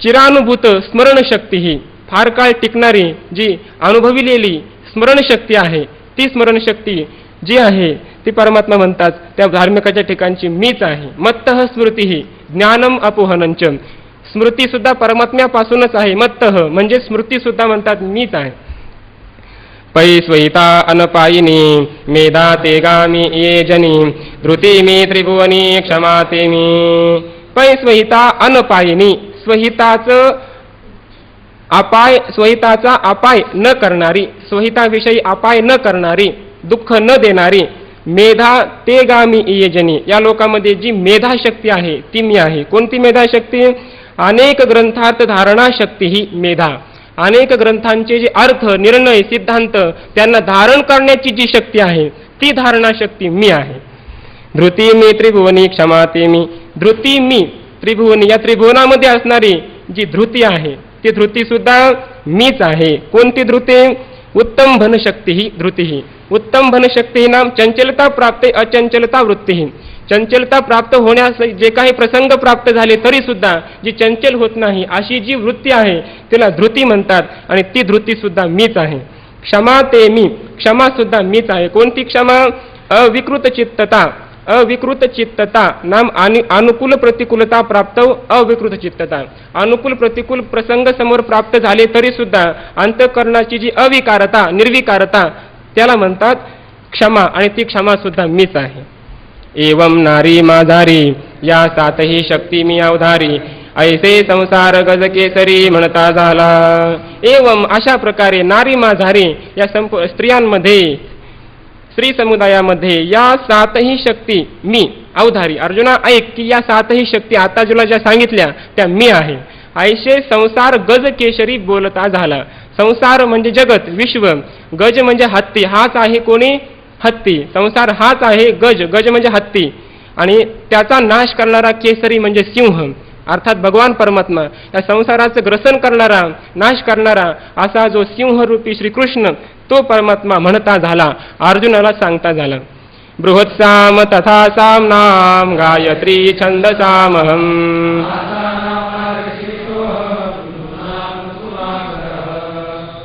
चिरानुभूत स्मरणशक्ती ही फार काळ टिकणारी जी अनुभविलेली स्मरणशक्ती आहे ती स्मरणशक्ती जी आहे ती परमात्मा म्हणतात त्या धार्मिकाच्या ठिकाणची मीच आहे. मत्तः स्मृती ही ज्ञानम अपोहनंच. स्मृती सुद्धा परमात्म्यापासूनच आहे. मत्तः म्हणजे स्मृती सुद्धा म्हणतात मीच आहे. पै स्वहिता अनपायिनी मेधा ते गामी ये जनी धृती मी त्रिभुवनी क्षमा ते मी. पै स्वहिता अनपायिनी स्वहिताचा अपाय न करणारी, स्वहिताविषयी अपाय न करणारी, दुःख न देणारी, मेधा ते गामी ये जनी या लोकांमध्ये जी मेधाशक्ती आहे ती मी आहे. कोणती मेधाशक्ती? अनेक ग्रंथार्थ धारणा शक्ती ही मेधा. अनेक ग्रंथांचे जे अर्थ निर्णय सिद्धांत त्यांना धारण करण्याची जी शक्ती आहे ती धारणा शक्ती मी आहे. धृती मी त्रिभुवनी क्षमा ते मी. धृती मी त्रिभुवनी या त्रिभुवनामध्ये असणारी जी धृती आहे ती धृती सुद्धा मीच आहे. कोणती धृती? उत्तम धनशक्ती ही धृती ही. उत्तम धनशक्ती ही नाम चंचलता प्राप्ते अचंचलता वृत्ती ही. चंचलता प्राप्त होण्यास जे काही प्रसंग प्राप्त झाले तरी सुद्धा जी चंचल होत नाही अशी जी वृत्ती आहे तिला धृती म्हणतात आणि ती धृती सुद्धा मीच आहे. क्षमा ते मी. क्षमा सुद्धा मीच आहे. कोणती क्षमा? अविकृत चित्तता. अविकृत चित्तता नाम अनुकूल प्रतिकूलता प्राप्त अविकृत चित्तता. अनुकूल प्रतिकूल प्रसंग समोर प्राप्त झाले तरी सुद्धा अंतःकरणाची जी अविकारता निर्विकारता त्याला म्हणतात क्षमा आणि ती क्षमा सुद्धा मीच आहे. एवं नारी माझारी या सातही शक्ती मी अवधारी ऐसे संसार गज केसरी म्हणता झाला. एवं अशा प्रकारे नारी माझारी या स्त्रियांमध्ये स्त्री समुदायामध्ये या सातही शक्ती मी अवधारी. अर्जुना ऐक की या सातही शक्ती आता तुला ज्या सांगितल्या त्या मी आहे. ऐसे संसार गज केशरी बोलता झाला. संसार म्हणजे जगत विश्व, गज म्हणजे हत्ती. हाच आहे कोणी? हत्ती. संसार हाच आहे गज. गज म्हणजे हत्ती आणि त्याचा नाश करणारा केसरी म्हणजे सिंह अर्थात भगवान परमात्मा. या संसाराचं ग्रसन करणारा नाश करणारा असा जो सिंहरूपी श्रीकृष्ण तो परमात्मा म्हणता झाला, अर्जुनाला सांगता झाला. बृहत्साम तथा सामनाम गायत्री छंदसामहम.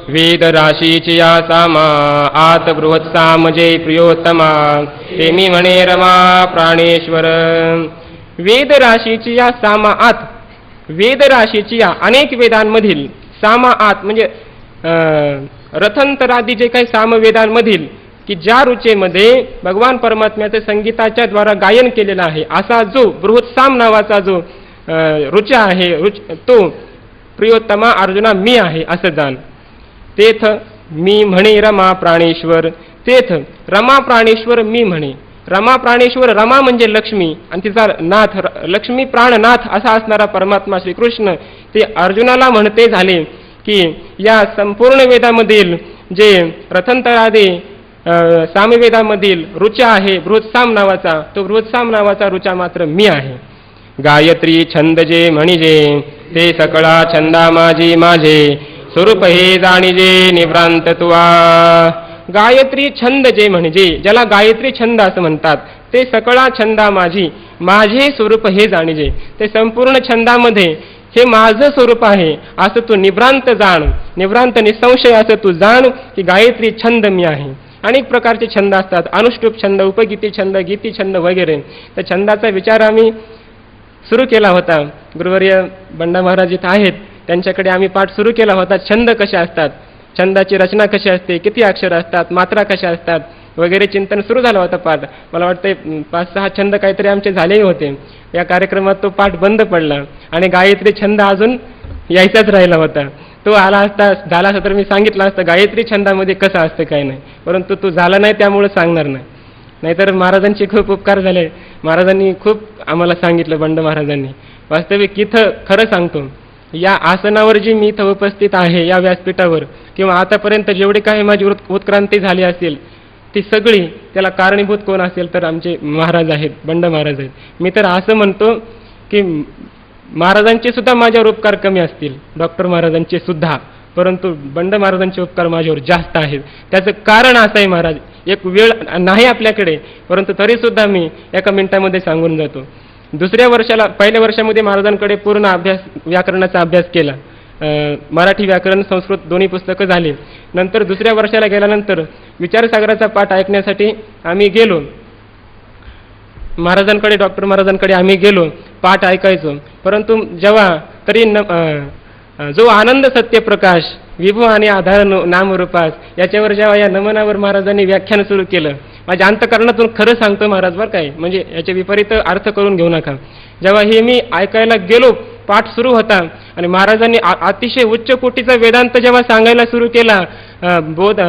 वेद राशीची या सामा आत बृहत्साम जय प्रियोत्तमा ते मी म्हणे रमा प्राणेश्वर. वेद राशीची या सामा आत. वेद राशीची या अनेक वेदांमधील सामा आत म्हणजे रथंतरादी जे काही सामवेदांमधील की ज्या रुचेमध्ये भगवान परमात्म्याचं संगीताच्या द्वारा गायन केलेलं आहे असा जो बृहत्साम नावाचा जो रुचा आहे तो प्रियोत्तमा अर्जुना मी आहे असं जाण. तेथ मी म्हणे रमा प्राणेश्वर. तेथ रमा प्राणेश्वर मी म्हणे. रमा प्राणेश्वर. रमा म्हणजे लक्ष्मी आणि तिचा नाथ लक्ष्मी प्राणनाथ असा असणारा परमात्मा श्रीकृष्ण ते अर्जुनाला म्हणते झाले की या संपूर्ण वेदामधील जे रथंतरादी सामवेदामधील रुचा आहे बृहत्साम नावाचा तो बृहत्साम नावाचा रुचा मात्र मी आहे. गायत्री छंद जे म्हणिजे ते सकळा छंदा माझी माझे स्वरूप हे जाणिजे निभ्रांत तुवा. गायत्री छंद जे म्हणजे ज्याला गायत्री छंद असं म्हणतात ते सकळा छंदा माझी माझे स्वरूप हे जाणिजे. ते संपूर्ण छंदामध्ये हे माझं स्वरूप आहे असं तू निभ्रांत जाण. निभ्रांत निसंशय असं तू जाण की गायत्री छंद मी आहे. अनेक प्रकारचे छंद असतात. अनुष्टुप छंद, उपगीती छंद, गीती छंद वगैरे. त्या छंदाचा विचार आम्ही सुरू केला होता. गुरुवर्य बंडा महाराज इथं आहेत त्यांच्याकडे आम्ही पाठ सुरू केला होता. छंद कसे असतात, छंदाची रचना कशी असते, किती अक्षर असतात, मात्रा कशा असतात वगैरे चिंतन सुरू झालं होतं पाठ. मला वाटतं 5-6 छंद काहीतरी आमचे झालेही होते. या कार्यक्रमात तो पाठ बंद पडला आणि गायत्री छंद अजून यायचाच राहिला होता. तो आला असता झाला असता तर मी सांगितलं असतं गायत्री छंदामध्ये कसं असतं काय नाही, परंतु तो झाला नाही त्यामुळे सांगणार नाही. नाहीतर महाराजांचे खूप उपकार झाले. महाराजांनी खूप आम्हाला सांगितलं, बंड महाराजांनी. वास्तविक इथं खरं सांगतो, या आसनावर जी मी इथं उपस्थित आहे या व्यासपीठावर, किंवा आतापर्यंत जेवढी काही माझी उत्क्रांती झाली असेल ती सगळी त्याला कारणीभूत कोण असेल तर आमचे महाराज आहेत, बंड महाराज आहेत. मी तर असं म्हणतो की महाराजांचे सुद्धा माझ्यावर उपकार कमी असतील, डॉक्टर महाराजांचे सुद्धा, परंतु बंड महाराजांचे उपकार माझ्यावर जास्त आहेत. त्याचं कारण असं आहे महाराज, एक वेळ नाही आपल्याकडे, परंतु तरीसुद्धा मी एका मिनिटामध्ये सांगून जातो. दुसऱ्या वर्षाला, पहिल्या वर्षामध्ये महाराजांकडे पूर्ण अभ्यास, व्याकरणाचा अभ्यास केला. मराठी व्याकरण संस्कृत दोन्ही पुस्तकं झाली. नंतर दुसऱ्या वर्षाला गेल्यानंतर विचारसागराचा पाठ ऐकण्यासाठी आम्ही गेलो महाराजांकडे, डॉक्टर महाराजांकडे आम्ही गेलो, पाठ ऐकायचो. परंतु जेव्हा तरी जो आनंद सत्यप्रकाश विभू आणि आधार नामरूपास याच्यावर जेव्हा या नमनावर महाराजांनी व्याख्यान सुरू केलं, माझ्या अंतकरणातून खरं सांगतो महाराज बरं काय, म्हणजे याचे विपरीत अर्थ करून घेऊ नका. जेव्हा हे मी ऐकायला गेलो, पाठ सुरू होता आणि महाराजांनी अतिशय उच्च कोटीचा वेदांत जेव्हा सांगायला सुरू केला, बोध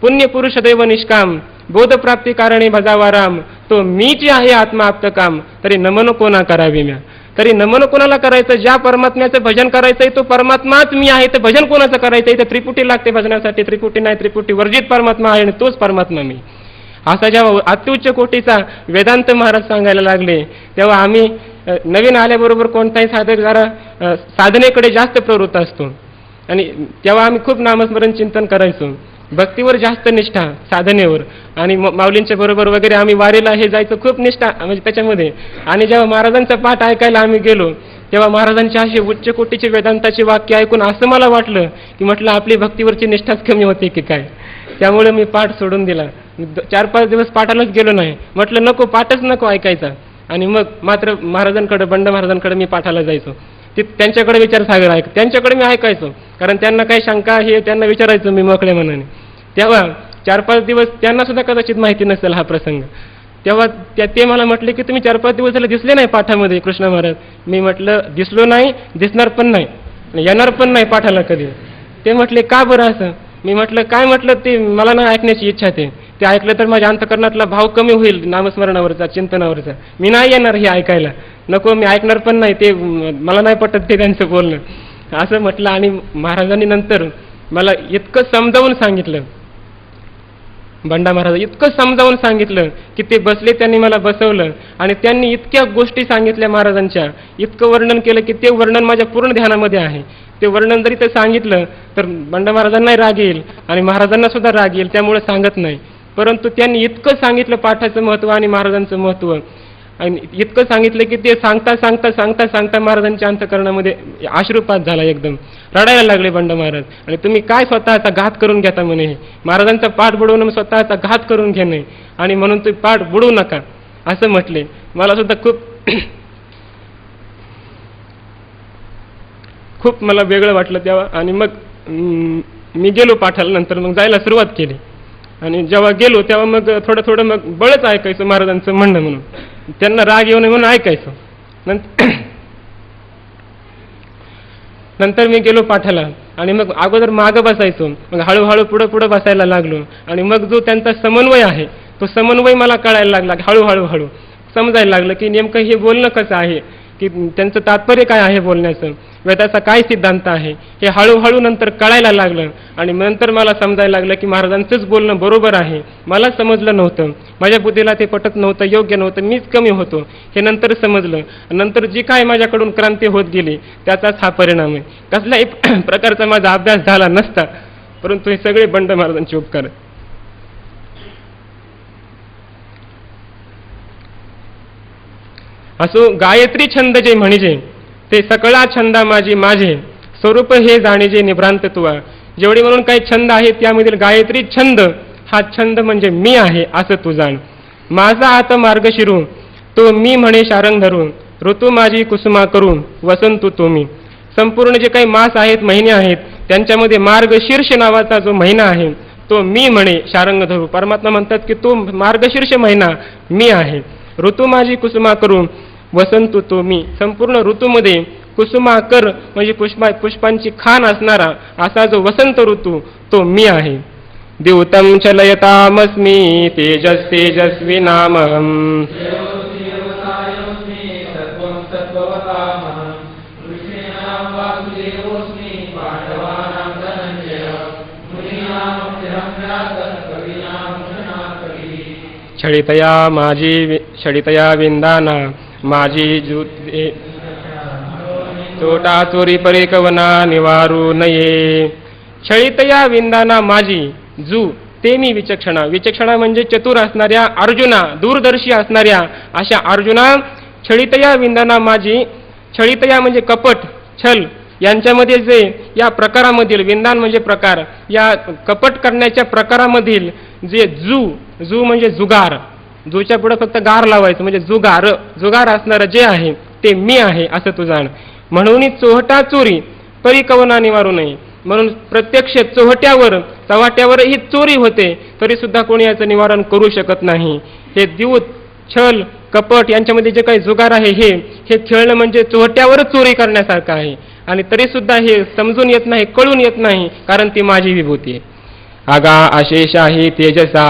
पुण्य पुरुष दैव निष्काम बोधप्राप्ती कारणी भजावा राम, तो मीच आहे आत्मा आप्तकाम, तरी नमन कोणा करावी म्या. तरी नमन कोणाला करायचं, ज्या परमात्म्याचं भजन करायचंय तो परमात्माच मी आहे, तर भजन कोणाचं करायचंय, तर त्रिपुटी लागते भजनासाठी, त्रिपुटी नाही, त्रिपुटी वर्जित परमात्मा आहे आणि तोच परमात्मा मी. असा जेव्हा अत्युच्च कोटीचा वेदांत महाराज सांगायला लागले, तेव्हा आम्ही नवीन आल्याबरोबर कोणताही साधक जरा साधनेकडे जास्त प्रवृत्त असतो आणि तेव्हा आम्ही खूप नामस्मरण चिंतन करायचो, भक्तीवर जास्त निष्ठा, साधनेवर, आणि माऊलींच्या बरोबर वगैरे आम्ही वारीला हे जायचं, खूप निष्ठा म्हणजे त्याच्यामध्ये. आणि जेव्हा महाराजांचा पाठ ऐकायला आम्ही गेलो, तेव्हा महाराजांचे असे उच्च कोटीचे वेदांताचे वाक्य ऐकून असं मला वाटलं की म्हटलं आपली भक्तीवरची निष्ठाच कमी होते की काय. त्यामुळे मी पाठ सोडून दिला. 4-5 दिवस पाठालाच गेलो नाही, म्हटलं नको, पाठच नको ऐकायचा. आणि मग मात्र महाराजांकडे, बंड महाराजांकडे मी पाठाला जायचो. त्यांच्याकडे विचारसागर त्यांच्याकडे मी ऐकायचो, कारण त्यांना काही शंका हे त्यांना विचारायचो मी मोकळ्या मनाने. तेव्हा 4-5 दिवस त्यांना सुद्धा कदाचित माहिती नसेल हा प्रसंग. तेव्हा ते मला म्हटले की तुम्ही 4-5 दिवस झाले दिसले नाही पाठामध्ये कृष्ण महाराज. मी म्हटलं दिसलो नाही, दिसणार पण नाही, येणार पण नाही पाठाला कधी. ते म्हटले का बरं असं. मी म्हटलं काय, म्हटलं ते मला ना ऐकण्याची इच्छा ते ऐकलं तर माझ्या अंतकरणातला भाव कमी होईल नामस्मरणावरचा, चिंतनावरचा. मी नाही येणार हे ऐकायला, नको, मी ऐकणार पण नाही, ते मला नाही पटत ते त्यांचं बोलणं, असं म्हटलं. आणि महाराजांनी नंतर मला इतकं समजावून सांगितलं, बंडा महाराज इतकं समजावून सांगितलं की ते बसले, त्यांनी मला बसवलं आणि त्यांनी इतक्या गोष्टी सांगितल्या महाराजांच्या, इतकं वर्णन केलं की ते वर्णन माझ्या पूर्ण ध्यानामध्ये आहे. ते वर्णन जरी ते सांगितलं तर बंडा महाराजांनाही राग येईल आणि महाराजांना सुद्धा राग येईल, त्यामुळे सांगत नाही. परंतु त्यांनी इतकं सांगितलं पाठाचं महत्त्व आणि महाराजांचं महत्त्व, आणि इतकं सांगितलं की ते सांगता सांगता सांगता सांगता महाराजांच्या अंतकरणामध्ये अश्रुपात झाला, एकदम रडायला लागले बंड महाराज. आणि तुम्ही काय स्वतःचा घात करून घेता म्हणे, हे महाराजांचा पाठ बुडवणं स्वतःचा घात करून घेणे, आणि म्हणून तुम्ही पाठ बुडवू नका असं म्हटले. मला सुद्धा खूप मला वेगळं वाटलं तेव्हा. आणि मग मी गेलो पाठाला, नंतर मग जायला सुरुवात केली. आणि जेव्हा गेलो तेव्हा मग थोडं मग बळच ऐकायचं महाराजांचं म्हणणं, म्हणून त्यांना राग येऊ नये म्हणून ऐकायचं. नंतर मी गेलो पाठाला आणि मग अगोदर मागं बसायचो, मग हळूहळू पुढं बसायला लागलो. आणि मग जो त्यांचा समन्वय आहे तो समन्वय मला कळायला लागला, हळूहळू समजायला लागलं की नेमकं हे बोलणं कसं आहे, की त्यांचं तात्पर्य काय आहे बोलण्याचं, वेदाचा काय सिद्धांत आहे, हे हळूहळू नंतर कळायला लागलं. आणि नंतर मला समजायला लागलं की महाराजांचंच बोलणं बरोबर आहे. मला समजलं नव्हतं, माझ्या बुद्धीला ते पटत नव्हतं, योग्य नव्हतं, मीच कमी होतो हे नंतर समजलं. नंतर जी काय माझ्याकडून क्रांती होत गेली त्याचाच हा परिणाम आहे. कसल्याही प्रकारचा माझा अभ्यास झाला नसता, परंतु हे सगळे बंड महाराजांचे उपकार. असो गायत्री छंद जे म्हणजे ते सकळा छंदा माझे स्वरूप हे जाणीजे निभ्रांत तुवा. जेवढे म्हणून काही छंद आहेत त्यामधील गायत्री छंद हा छंद म्हणजे मी आहे असं तू जाण. माझा आता मार्ग शिरू तो मी म्हणे शारंग धरून, ऋतू माझी कुसुमा करून वसंतू तो मी. संपूर्ण जे काही मास आहेत, महिने आहेत, त्यांच्यामध्ये मार्गशीर्ष नावाचा जो महिना आहे तो मी म्हणे शारंग धरू. परमात्मा म्हणतात की तो मार्गशीर्ष महिना मी आहे. ऋतू माझी कुसुमा करून वसंतू तो मी. संपूर्ण ऋतूमध्ये कुसुमाकर म्हणजे पुष्पांची खान असणारा असा जो वसंत ऋतू तो मी आहे. द्यूतं चलयतामस्मि तेजस्तेजस्वी नामहम्. छळितया विंदाना माझी जुते तोटा चोरी परिकवना निवारू नये. छळितया विंदाना माझी जू ते मी विचक्षणा. विचक्षणा म्हणजे चतुर असणाऱ्या अर्जुना, दूरदर्शी असणाऱ्या अशा अर्जुना. छळितया विंदाना माझी. छळितया म्हणजे कपट, छल यांच्यामध्ये जे या प्रकारामधील, विंदान म्हणजे प्रकार, या कपट करण्याच्या प्रकारामधील जे जू म्हणजे जुगार, जूच्या पुढे फक्त गार लावायचं म्हणजे जुगार असणारं जे आहे ते मी आहे असं तू जाण. म्हणून चोहटा चोरी परिकवना निवारू नये. म्हणून प्रत्यक्ष चोहट्यावर चव्हाट्यावर ही चोरी होते तरी सुद्धा कोणी याचं निवारण करू शकत नाही. हे द्यूत, छल, कपट यांच्यामध्ये जे काही जुगार आहे हे खेळणं म्हणजे चोहट्यावर चोरी करण्यासारखं आहे. आणि तरी सुद्धा हे समजून येत नाही, कळून येत नाही, कारण ती माझी विभूती आहे. आगा आशेषाही तेजसा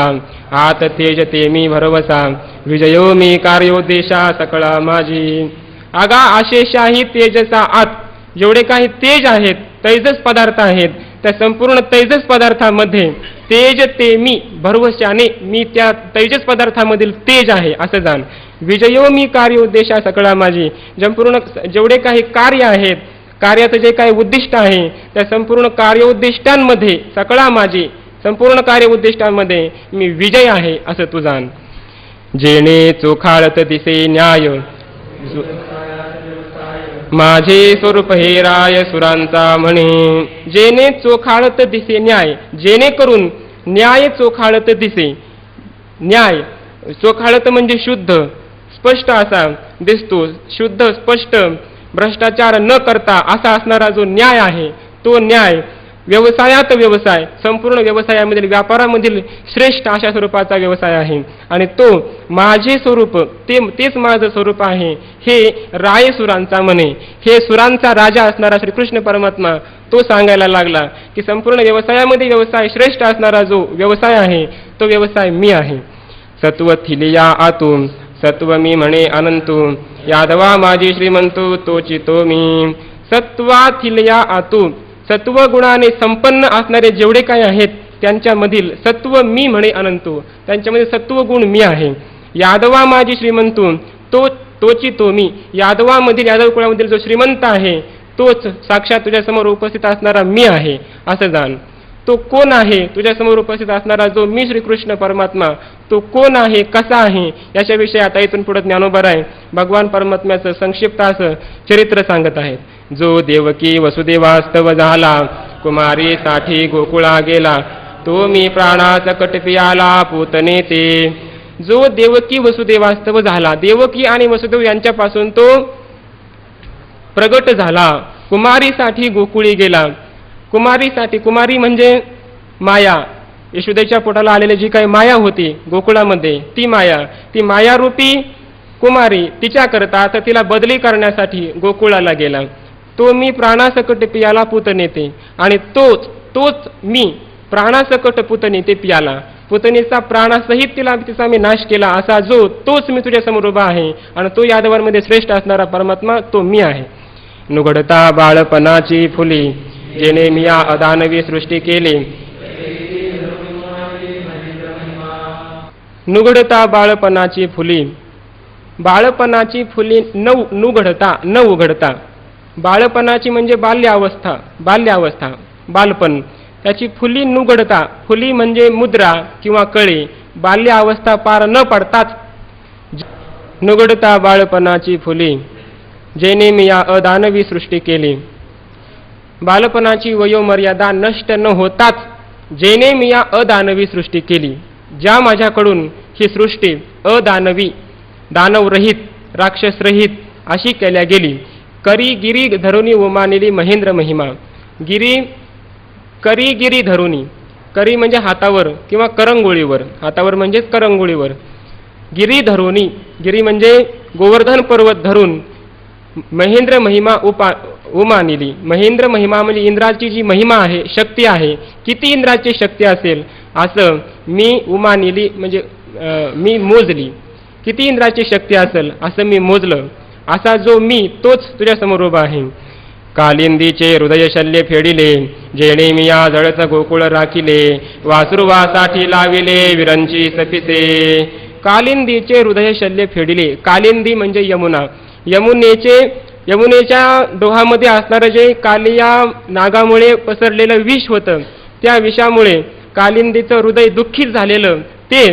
आत तेजते मी भरवसा विजयो मी कार्योद्देशा सकळा माझी. आगा आशेषाही तेजसा आत. जेवढे काही तेज आहेत, तैजस पदार्थ आहेत, त्या संपूर्ण तैजस पदार्थामध्ये तेज ते मी भरवशाने मी त्या तैजस पदार्थामधील तेज आहे असं जाण. विजयो मी कार्योद्देशा सकळा माझी. संपूर्ण जेवढे काही कार्य आहेत, कार्याचं जे काही उद्दिष्ट आहे त्या संपूर्ण कार्योद्दिष्टांमध्ये सकळा माझी, संपूर्ण कार्य उद्दिष्टांमध्ये मी विजय आहे असं तू जाण. जेणे चोखाळत दिसे न्याय माझे स्वरूप हे राय सुरांचा म्हणे. जेणे चोखाळत दिसे न्याय. जेणेकरून न्याय चोखाळत दिसे. न्याय चोखाळत म्हणजे शुद्ध, स्पष्ट असा दिसतो, शुद्ध स्पष्ट, भ्रष्टाचार न करता असा असणारा जो न्याय आहे तो न्याय. व्यवसायात व्यवसाय, संपूर्ण व्यवसायामधील, व्यापारामधील श्रेष्ठ अशा स्वरूपाचा व्यवसाय आहे. आणि तो माझे स्वरूप तेच माझं स्वरूप आहे हे राय सुरांचा म्हणे. हे सुरांचा राजा असणारा श्रीकृष्ण परमात्मा तो सांगायला लागला की संपूर्ण व्यवसायामध्ये व्यवसाय श्रेष्ठ असणारा जो व्यवसाय आहे तो व्यवसाय मी आहे. सत्व थिलिया आतून सत्व मी म्हणे अनंतू यादवा माझी श्रीमंतू तोची तो मी. सत्वा थिलिया आतू. सत्व गुणाने संपन्न असणारे जेवढे काही आहेत त्यांच्यामधील सत्व मी म्हणे अनंतू. त्यांच्यामध्ये सत्व गुण मी आहे. यादवा माझी श्रीमंतू तोची तो मी. यादवामधील, यादव कुळामधील जो श्रीमंत आहे तोच साक्षात तुझ्यासमोर उपस्थित असणारा मी आहे असं जाण. तो कोण आहे तुझ्यासमोर उपस्थित असणारा जो मी श्रीकृष्ण परमात्मा तो कोण आहे, कसा आहे याच्याविषयी आता इथून पुढे ज्ञानोबराय भगवान परमात्म्याचं संक्षिप्त असं चरित्र सांगत आहेत. जो देवकी वसुदेवास्तव झाला कुमारीसाठी गोकुळा गेला तो मी प्राणाचा कटपियाला पूतने ते. जो देवकी वसुदेवास्तव झाला, देवकी आणि वसुदेव यांच्यापासून तो प्रगट झाला, कुमारीसाठी गोकुळी गेला. कुमारीसाठी, कुमारी म्हणजे माया, यशोदेच्या पोटाला आलेली जी काही माया होती गोकुळामध्ये ती माया, ती मायारूपी कुमारी तिच्याकरता आता तिला बदली करण्यासाठी गोकुळाला गेला. तो मी प्राणासकट पियाला पूतने ते. आणि तोच मी प्राणासकट पूतने ते पियाला. पुतनेचा प्राणासहित तिचा मी नाश केला असा जो तोच मी तुझ्या समोर उभा आहे. आणि तो यादवांमध्ये श्रेष्ठ असणारा परमात्मा तो मी आहे. नुघडता बाळपणाची फुली जेणे मी या अदानवी सृष्टी केली. नुघडता बाळपणाची फुली. बाळपणाची फुली न उघडता. बाळपणाची म्हणजे बाल्यावस्था, बालपण. त्याची फुली नुघडता. फुली म्हणजे मुद्रा किंवा कळे. बाल्य अवस्था पार न पडताच नुघडता बाळपणाची फुली जेणे मी या अदानवी सृष्टी केली. बालपणाची वयोमर्यादा नष्ट न होताच जेणे मी या अदानवी सृष्टी केली. ज्या माझ्याकडून ही सृष्टी अदानवी, दानवरहित, राक्षसरहित अशी केल्या गेली. करी गिरी धरुनी उमानिली महेंद्र महिमा. करी गिरी धरुनी. करी म्हणजे हातावर किंवा करंगोळीवर. हातावर म्हणजे करंगोळीवर. गिरी धरुनी. गिरी म्हणजे गोवर्धन पर्वत धरून महेंद्र महिमा उमा निली. महेंद्र महिमा म्हणजे इंद्राची जी महिमा आहे, शक्ती आहे, किती इंद्राची शक्ती असेल असं मी उमा निली म्हणजे मी मोजली. किती इंद्राची शक्ती असेल असं मी मोजलं. असा जो मी तोच तुझ्यासमोर उभा आहे. कालिंदीचे हृदय शल्य फेडिले, जेणे मी या जळच गोकुळ राखिले, वासुरुवासाठी लाविले विरंची सपिसे. कालिंदीचे हृदय शल्य फेडिले. कालिंदी म्हणजे यमुना. यमुनेच्या डोहामध्ये असणारं जे कालिया नागामुळे पसरलेलं विष होतं, त्या विषामुळे कालिंदीचं हृदय दुःखित झालेलं ते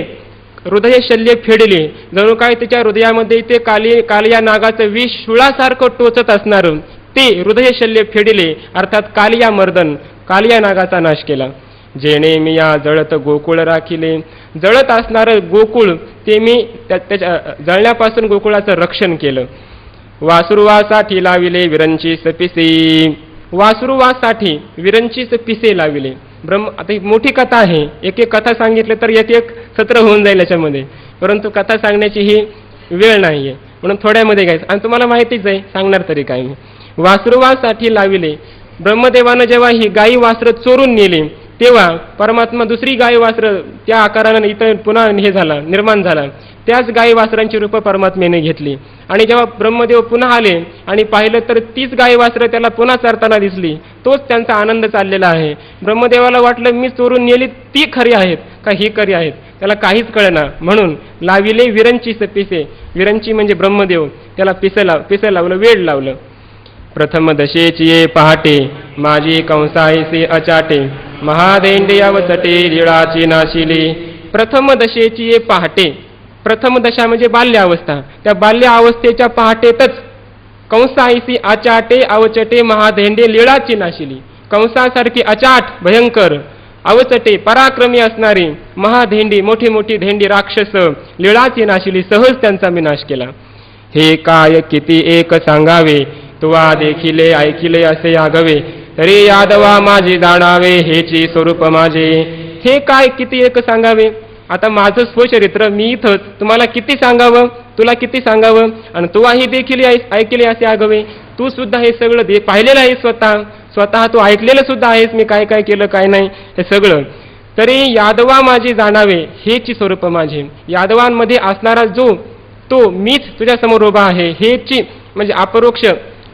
हृदय शल्य फेडले. जणू काय त्याच्या हृदयामध्ये ते कालिया नागाचं विष शुळासारखं टोचत असणारं ते हृदय शल्य फेडिले, अर्थात कालिया मर्दन, कालिया नागाचा नाश केला. जेणे मी या जळत गोकुळ राखिले. जळत असणारं गोकुळ ते मी त्याच्या जळण्यापासून गोकुळाचं रक्षण केलं. वासुरुवासाठी लाविले विरंची सपिसे. वासुरुवासाठी विरंची पिसे लाविले. आता ही मोठी कथा आहे. एक एक कथा सांगितलं तर एक सत्र होऊन जाईल याच्यामध्ये, परंतु कथा सांगण्याची ही वेळ नाही आहे, म्हणून थोड्यामध्ये घ्यायचं. आणि तुम्हाला माहितीच आहे, सांगणार तरी काय मी. वासुरुवासाठी लाविले. ब्रह्मदेवानं जेव्हा ही गायी वासरं चोरून नेली तेव्हा परमात्मा दुसरी गायी वासरं त्या आकारानं इथं पुन्हा निर्माण झाला. त्याच गायी वासरांची रूपं परमात्म्याने घेतली. आणि जेव्हा ब्रह्मदेव पुन्हा आले आणि पाहिलं तर तीच गायी वासरं त्याला पुन्हा चरताना दिसली. तोच त्यांचा आनंद चाललेला आहे. ब्रह्मदेवाला वाटलं मी चोरून नेली ती खरी आहेत का ही खरी आहेत, त्याला काहीच कळेना. म्हणून लाविले विरंची पिसे. विरंची म्हणजे ब्रह्मदेव. त्याला पिसं लावलं, वेळ लावलं. प्रथम दशेची ये पहाटे, माझी कंसाईसे अचाटे, महादेंडे अवचटे लीळाची नाशिली. प्रथम दशेची ये पहाटे. प्रथम दशा म्हणजे बाल्य अवस्था. त्या बाल्य अवस्थेच्या पहाटेतच कंसाईसी अचाटे अवचटे महादेंडे लीळाची नाशिली. कंसासारखी अचाट भयंकर, अवचटे पराक्रमी असणारी महाधेंडी, मोठी मोठी धेंडी राक्षस लीळाची नाशिली, सहज त्यांचा मी नाश केला. हे काय किती एक सांगावे, तुवा देखिले ऐकिले असे आगवे, तरी यादवा माझे जाणावे हेची स्वरूप माझे. हे काय किती एक सांगावे. आता माझं स्वचरित्र मी इथंच तुम्हाला किती सांगावं, तुला किती सांगावं. आणि तुवाही देखील ऐकले असे आगवे. तू सुद्धा हे सगळं पाहिलेलं आहे, स्वतः तू ऐकलेलं सुद्धा आहेस मी काय काय केलं काय नाही हे सगळं. तरी यादवा माझे जाणावे हेची स्वरूप माझे. यादवांमध्ये असणारा जो तो मीच तुझ्या समोर उभा आहे. हेची म्हणजे अपरोक्ष,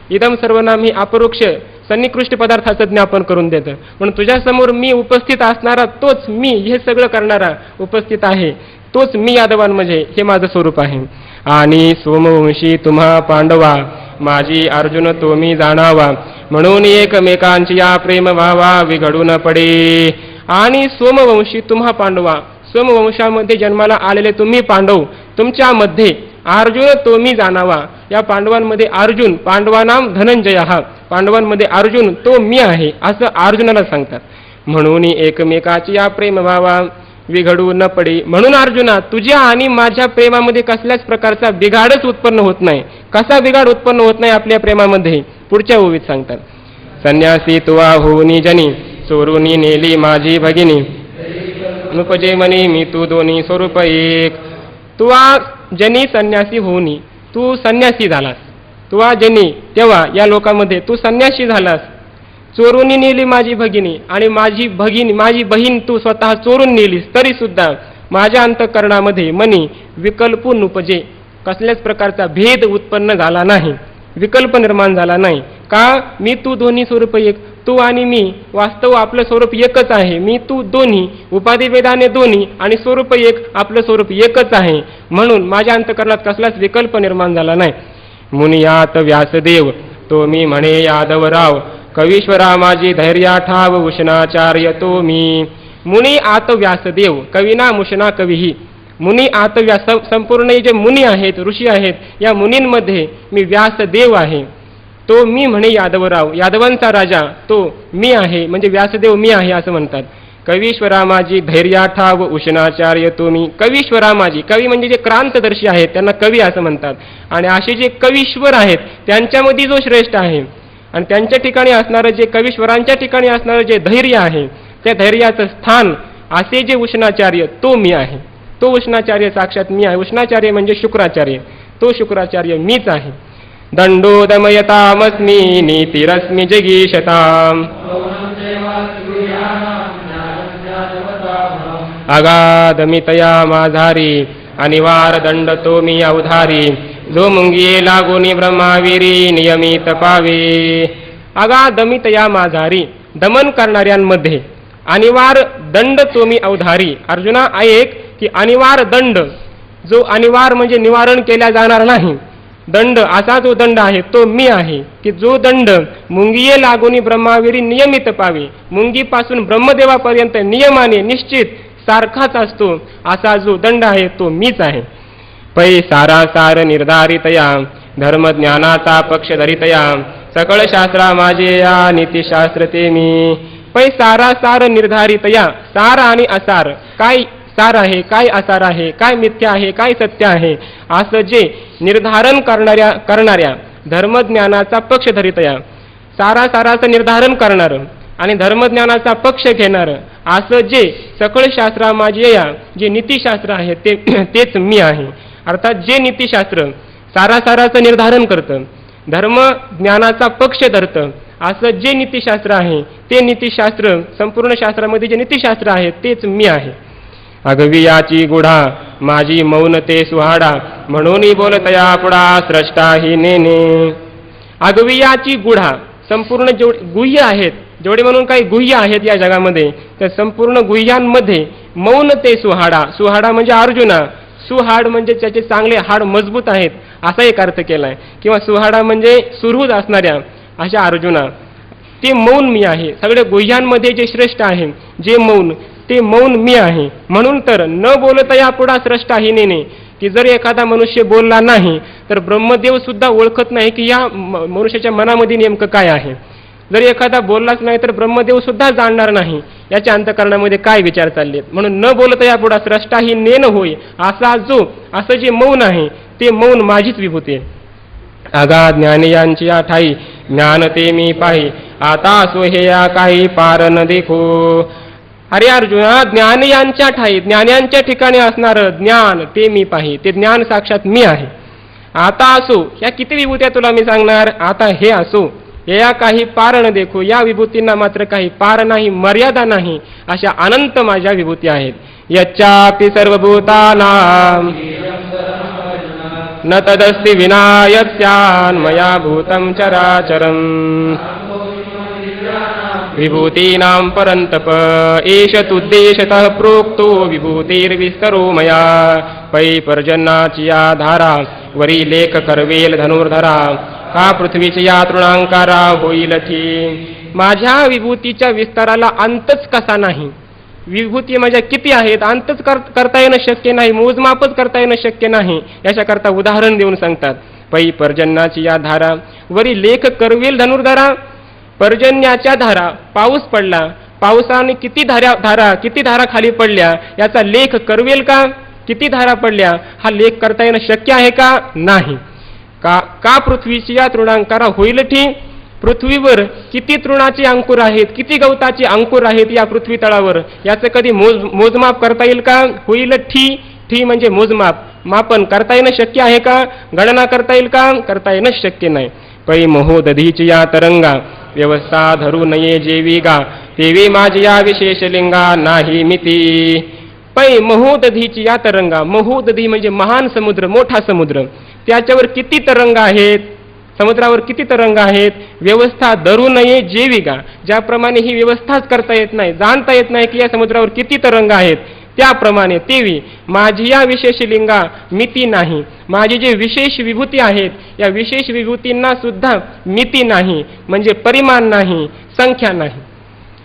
इदम सर्वनाम ही अपरोक्ष सन्निकृष्ट पदार्थाचं ज्ञापन करून देतं. म्हणून तुझ्यासमोर मी उपस्थित असणारा तोच मी, हे सगळं करणारा उपस्थित आहे तोच मी यादवान म्हणजे हे माझं स्वरूप आहे. आणि सोमवंशी तुम्हा पांडवा, माझी अर्जुन तो मी जाणावा, म्हणून एकमेकांची या प्रेम व्हावा विघडून पडे. आणि सोमवंशी तुम्हा पांडवा, सोमवंशामध्ये जन्माला आलेले तुम्ही पांडव, तुमच्यामध्ये अर्जुन तो मी जाणावा. या पांडवांमध्ये अर्जुन, पांडवानाम धनंजय, हा पांडवांमध्ये अर्जुन तो मी आहे असं अर्जुनाला सांगतात. म्हणून एकमेकाची या प्रेम व्हावा विघडू न पडे. म्हणून अर्जुना, तुझ्या आणि माझ्या प्रेमामध्ये कसल्याच प्रकारचा बिघाडच उत्पन्न होत नाही. कसा बिघाड उत्पन्न होत नाही आपल्या प्रेमामध्ये, पुढच्या ओवीत सांगतात. संन्यासी तुवा होऊनी जनी, चोरूनी नेली माझी भगिनी, नुपजे मनी मी तू दोन्ही स्वरूप एक. तुवा जनी संन्यासी होऊनी, तू संन्यासी झालास. तुवा जनी तेव्हा या लोकांमध्ये तू संन्यासी झालास. चोरूनी नेली माझी भगिनी, आणि माझी बहीण तू स्वतः चोरून नेलीस, तरी सुद्धा माझ्या अंतःकरणामध्ये मनी विकल्प नुपजे, कसल्याच प्रकारचा भेद उत्पन्न झाला नाही, विकल्प निर्माण झाला नाही. का? मी तू दोन्ही स्वरूप एक. तू आणि मी वास्तव आपलं स्वरूप एकच आहे. मी तू दोन्ही, उपाधी वेदाने दोन्ही, आणि स्वरूप एक, आपलं स्वरूप एकच आहे. म्हणून माझ्या अंतःकरणात कसलाच विकल्प निर्माण झाला नाही. मुनियात व्यासदेव तो मी म्हणे यादवराव, कवीश्वरा माझी धैर्या ठाव उष्णाचार्य तो मी. मुनी आत व्यासदेव, कविना मुष्णा कवीही. मुनी आत व्यास, संपूर्ण जे मुनी आहेत, ऋषी आहेत, या मुनींमध्ये मी व्यासदेव आहे. तो मी म्हणे यादवराव, यादवांचा राजा तो मी आहे, म्हणजे व्यासदेव मी आहे असं म्हणतात. कवीश्वरा माझी धैर्या ठाव उष्णाचार्य तुम्ही. कवीश्वरा माझी, कवी म्हणजे जे क्रांतदर्शी आहेत त्यांना कवी असं म्हणतात. आणि असे जे कवीश्वर आहेत त्यांच्यामध्ये जो श्रेष्ठ आहे, आणि त्यांच्या ठिकाणी असणारं जे कवीश्वरांच्या ठिकाणी असणारं जे धैर्य आहे, त्या धैर्याचं स्थान असे जे उष्णाचार्य तो मी आहे. तो उष्णाचार्य साक्षात मी आहे. उष्णाचार्य म्हणजे शुक्राचार्य, तो शुक्राचार्य मीच आहे. दंडो दमयतामस्मि नीतिरस्मि जगीषताम् अगाधमितया माझारी अनिवार दंड तो मी अवधारी जो मुंगिये लागोनी ब्रह्माविरी नियमित पावे. अगाधमितया माझारी दमन करणाऱ्यांमध्ये अनिवार दंड तो मी अवधारी. अर्जुना ऐक की अनिवार दंड जो अनिवार म्हणजे निवारण केला जाणार नाही दंड असा जो दंड आहे तो मी आहे की जो दंड मुंगिये लागोनी ब्रह्माविरी नियमित पावे. मुंगीपासून ब्रह्मदेवापर्यंत नियमाने निश्चित सारखाच असतो असा जो दंड आहे तो मीच आहे. पै सारासार निर्धारितया धर्मज्ञानाचा पक्ष धरितया सकळ शास्त्रा माझे या नीतिशास्त्र ते मी. पै सारासार निर्धारितया सार आणि असार काय सार आहे काय असार आहे काय मिथ्या आहे काय सत्य आहे असं जे निर्धारण करणाऱ्या धर्मज्ञानाचा पक्ष धरितया सारासाराचं निर्धारण करणारं आणि धर्मज्ञानाचा पक्ष घेणारं असं जे सकळ शास्त्रा माझे या जे नीतिशास्त्र आहे तेच मी आहे. अर्थात जे नीतिशास्त्र सारासाराचं निर्धारण करतं धर्मज्ञानाचा पक्ष धरतं असं जे नीतिशास्त्र आहे ते नीतिशास्त्र संपूर्ण शास्त्रामध्ये जे नीतिशास्त्र आहे तेच मी आहे. अगवियाची गुढा माझी मौन ते सुहाडा म्हणून बोलतया पुढा स्रष्टा ही नेने. अगवियाची गुढा संपूर्ण गुह्य आहेत जेवढे म्हणून काही गुह्य आहेत या जगामध्ये तर संपूर्ण गुह्यांमध्ये मौन ते सुहाडा. सुहाडा म्हणजे अर्जुना सुहाड म्हणजे त्याचे चांगले हाड मजबूत आहेत असा एक अर्थ केलाय किंवा सुहाडा म्हणजे सुहृद असणाऱ्या अशा अर्जुना ते मौन मी आहे. सगळ्या गुह्यांमध्ये जे श्रेष्ठ आहे जे मौन ते मौन मी आहे. म्हणून तर न बोलता या पुढा स्रष्टा ही नेने की जर एखादा मनुष्य बोलला नाही तर ब्रह्मदेव सुद्धा ओळखत नाही की या मनुष्याच्या मनामध्ये नेमकं काय आहे. जर एखादा बोललाच नाही तर ब्रह्मदेव सुद्धा जाणणार नाही याच्या अंतःकरणामध्ये काय विचार चाललेत. म्हणून न बोलता या पुढा स्रष्टा ही नेन होय असा जो असं जे मौन आहे ते मौन माझीच विभूती आहे. अगा ज्ञानियांची या ठाई ज्ञान ते मी पाही आता असो हे या काही पार न देखो. अरे अर्जुना ज्ञानियांच्या ठाई ज्ञानियांच्या ठिकाणी असणारं ज्ञान ते मी पाही ते ज्ञान साक्षात मी आहे. आता असो या किती विभूत्या तुला मी सांगणार. आता हे असो या काही पार न देखो या विभूतींना मात्र काही पार नाही मर्यादा नाही अशा अनंत माझ्या विभूती आहेत. यच्चापि सर्वभूतानां न तदस्ति विना यस्यान्मया भूतं चराचरम् विभूतीनां परन्तप एष तुद्देशतः प्रोक्तो विभूतिर्विस्तरो मया. पै पर्जन्याची या धारा वरी लेख करवेल धनुर्धरा का पृथ्वीची या तृणांकारा होईल ठी. माझ्या विभूतीच्या विस्ताराला अंतच कसा नाही. विभूती माझ्या किती आहेत अंतच करता येणं शक्य नाही मोजमापच करता येणं शक्य नाही याच्याकरता उदाहरण देऊन सांगतात. पै पर्जन्याची या धारा वरी लेख करवेल धनुर्धरा. पर्जन्याच्या धारा पाऊस पडला पावसाने किती धारा खाली पडल्या याचा लेख करवेल का. किती धारा पडल्या हा लेख करता येणं शक्य आहे का नाही. का पृथ्वीची या तृणांकारा होईल ठी. पृथ्वीवर किती तृणाचे अंकुर आहेत किती गवताचे अंकुर आहेत या पृथ्वी तळावर याचं कधी मोजमाप करता येईल का. होईल ठी. ठी म्हणजे मोजमाप मापन करता येणं शक्य आहे का गणना करता येईल का करता येणं शक्य नाही. पै महोदधीची या तरंगा व्यवस्था धरू नये जेवी गा तेवी माझी या विशेष लिंगा नाही मिती. पै महोदधीची या तरंगा महोदधी म्हणजे महान समुद्र मोठा समुद्र त्याच्यावर किती तरंग आहेत समुद्रावर किती तरंग आहेत. व्यवस्था धरू नये जेवी गा ज्याप्रमाणे ही व्यवस्थाच करता येत नाही जाणता येत नाही की या समुद्रावर किती तरंग आहेत त्याप्रमाणे तेवी माझी या विशेष लिंगा मिती नाही. माझी जे विशेष विभूती आहेत या विशेष विभूतींना सुद्धा मिती नाही म्हणजे परिमाण नाही संख्या नाही.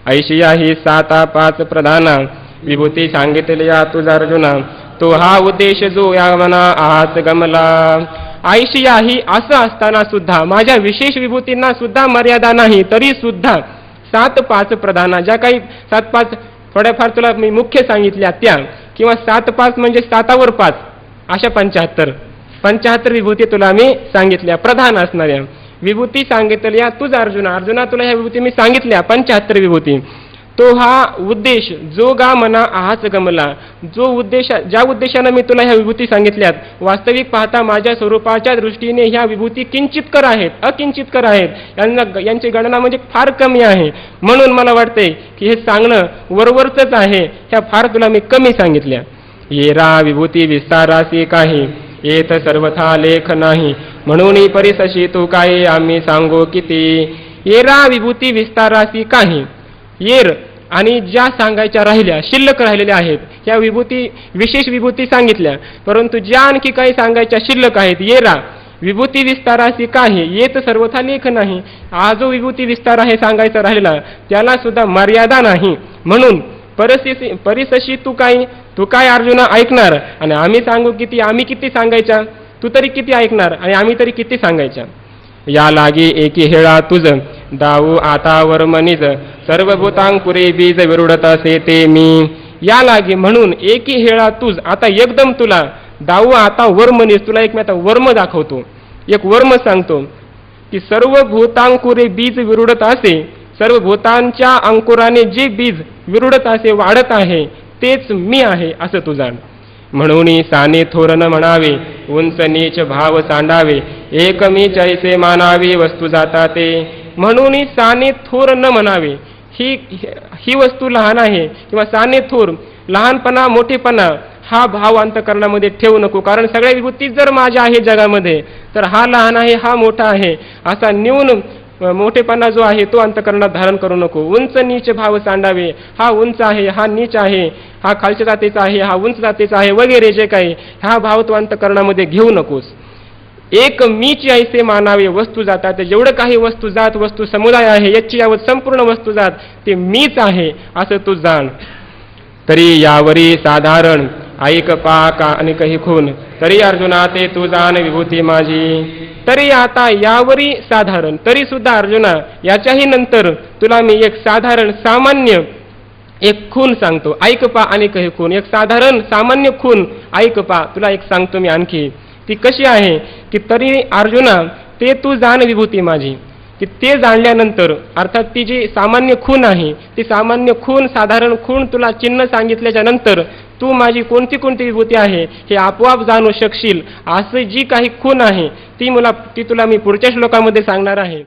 ऐशिया ही 7-5 प्रधाना विभूती सांगितले या तुझा अर्जुना तो हा उद्देश जो या मना आज गमला. ऐशिया ही असं असताना सुद्धा माझ्या विशेष विभूतींना सुद्धा मर्यादा नाही तरी सुद्धा 7-5 प्रधाना ज्या काही 7-5 थोड्याफार तुला मी मुख्य सांगितल्या त्या किंवा 7-5 म्हणजे 7वर 5 अशा 75 विभूती तुला मी सांगितल्या प्रधान असणाऱ्या विभूती सांगितल्या तुझा अर्जुना तुला ह्या विभूती मी सांगितल्या 75 विभूती. तो हा उद्देश जो गा मना हाच गमला, जो उद्देश ज्या उद्देशानं मी तुला ह्या विभूती सांगितल्यात, वास्तविक पाहता माझ्या स्वरूपाच्या दृष्टीने ह्या विभूती किंचितकर आहेत, अकिंचितकर आहेत, यांची गणना म्हणजे फार कमी आहे. म्हणून मला वाटतंय की हे सांगणं वरवरचंच आहे, ह्या फार तुला मी कमी सांगितल्या. येरा विभूती विस्तारासी काही, येत सर्वथा लेख नाही, म्हणून परिसशी तू काय आम्ही सांगू किती. येरा विभूती विस्तारासी काही, येर आणि ज्या सांगायच्या राहिल्या शिल्लक राहिलेल्या आहेत, या विभूती विशेष विभूती सांगितल्या, परंतु ज्या आणखी काही सांगायच्या शिल्लक आहेत, येरा विभूती विस्तारासी काही, येत सर्वथा लेख नाही. हा जो विभूती विस्तार आहे सांगायचा राहिला त्याला सुद्धा मर्यादा नाही. म्हणून परिसशी तू काय अर्जुना ऐकणार, आणि आम्ही सांगू किती, आम्ही किती सांगायच्या, तू तरी किती ऐकणार आणि आम्ही तरी किती सांगायच्या. या लागे एकी हेळा तुझ, दाऊ आता वर्मनिज, सर्व भूतांकुरे बीज विरुडत असे ते मी. या लागे म्हणून एकी हेळा तुझ, आता एकदम तुला, दाऊ आता वर्मनिज, तुला एक मी आता वर्म दाखवतो, एक वर्म सांगतो की सर्व भूतांकुरे बीज विरुडत असे, सर्व भूतांच्या अंकुराने जे बीज विरुडत असे वाढत आहे तेच मी आहे असं तू जाण. म्हणून साने थोर न म्हणावे, उंच नीच भाव सांडावे, एक मी चैसे मानावी वस्तू जाता ते. म्हणून साने थोर न म्हणावे, ही वस्तू लहान आहे किंवा साने थोर, लहानपणा मोठेपणा हा भाव अंतकरणामध्ये ठेवू नको. कारण सगळ्या विभूती जर माझ्या आहे जगामध्ये, तर हा लहान आहे हा मोठा आहे असा न्यून मोठेपणा जो आहे तो अंतकरणात धारण करू नको. उंच नीच भाव सांडावे, हा उंच आहे हा नीच आहे, हा खालच्या जातीचा आहे हा उंच जातीचा आहे वगैरे जे काही, हा भाव तो अंतकरणामध्ये घेऊ नकोस. एक मीच ऐसे मानावे वस्तू जातात, जेवढं काही वस्तू जात वस्तू समुदाय आहे याची यावत संपूर्ण वस्तू जात ते मीच आहे असं तू जाण. तरी यावरी साधारण ऐक पाक आणि काही खून, तरी अर्जुना ते तू जाण विभूती माझी. तरी आता यावरी साधारण, तरी सुद्धा अर्जुना याच्याही नंतर तुला मी एक साधारण सामान्य एक खून सांगतो. ऐक पा आणि काही खून, एक साधारण सामान्य खून ऐक पा, तुला एक सांगतो मी आणखी. ती कशी आहे की तरी अर्जुना ते तू जाण विभूती माझी, की ते जाणल्यानंतर अर्थात ती जी सामान्य खून आहे ती सामान्य खून साधारण खून तुला चिन्ह सांगितल्याच्या नंतर तू माझी कोणती कोणती विभूती आहे हे आपोआप जाणू शकशील. असं जी काही खून आहे ती तुला मी पुढच्या श्लोकामध्ये सांगणार आहे.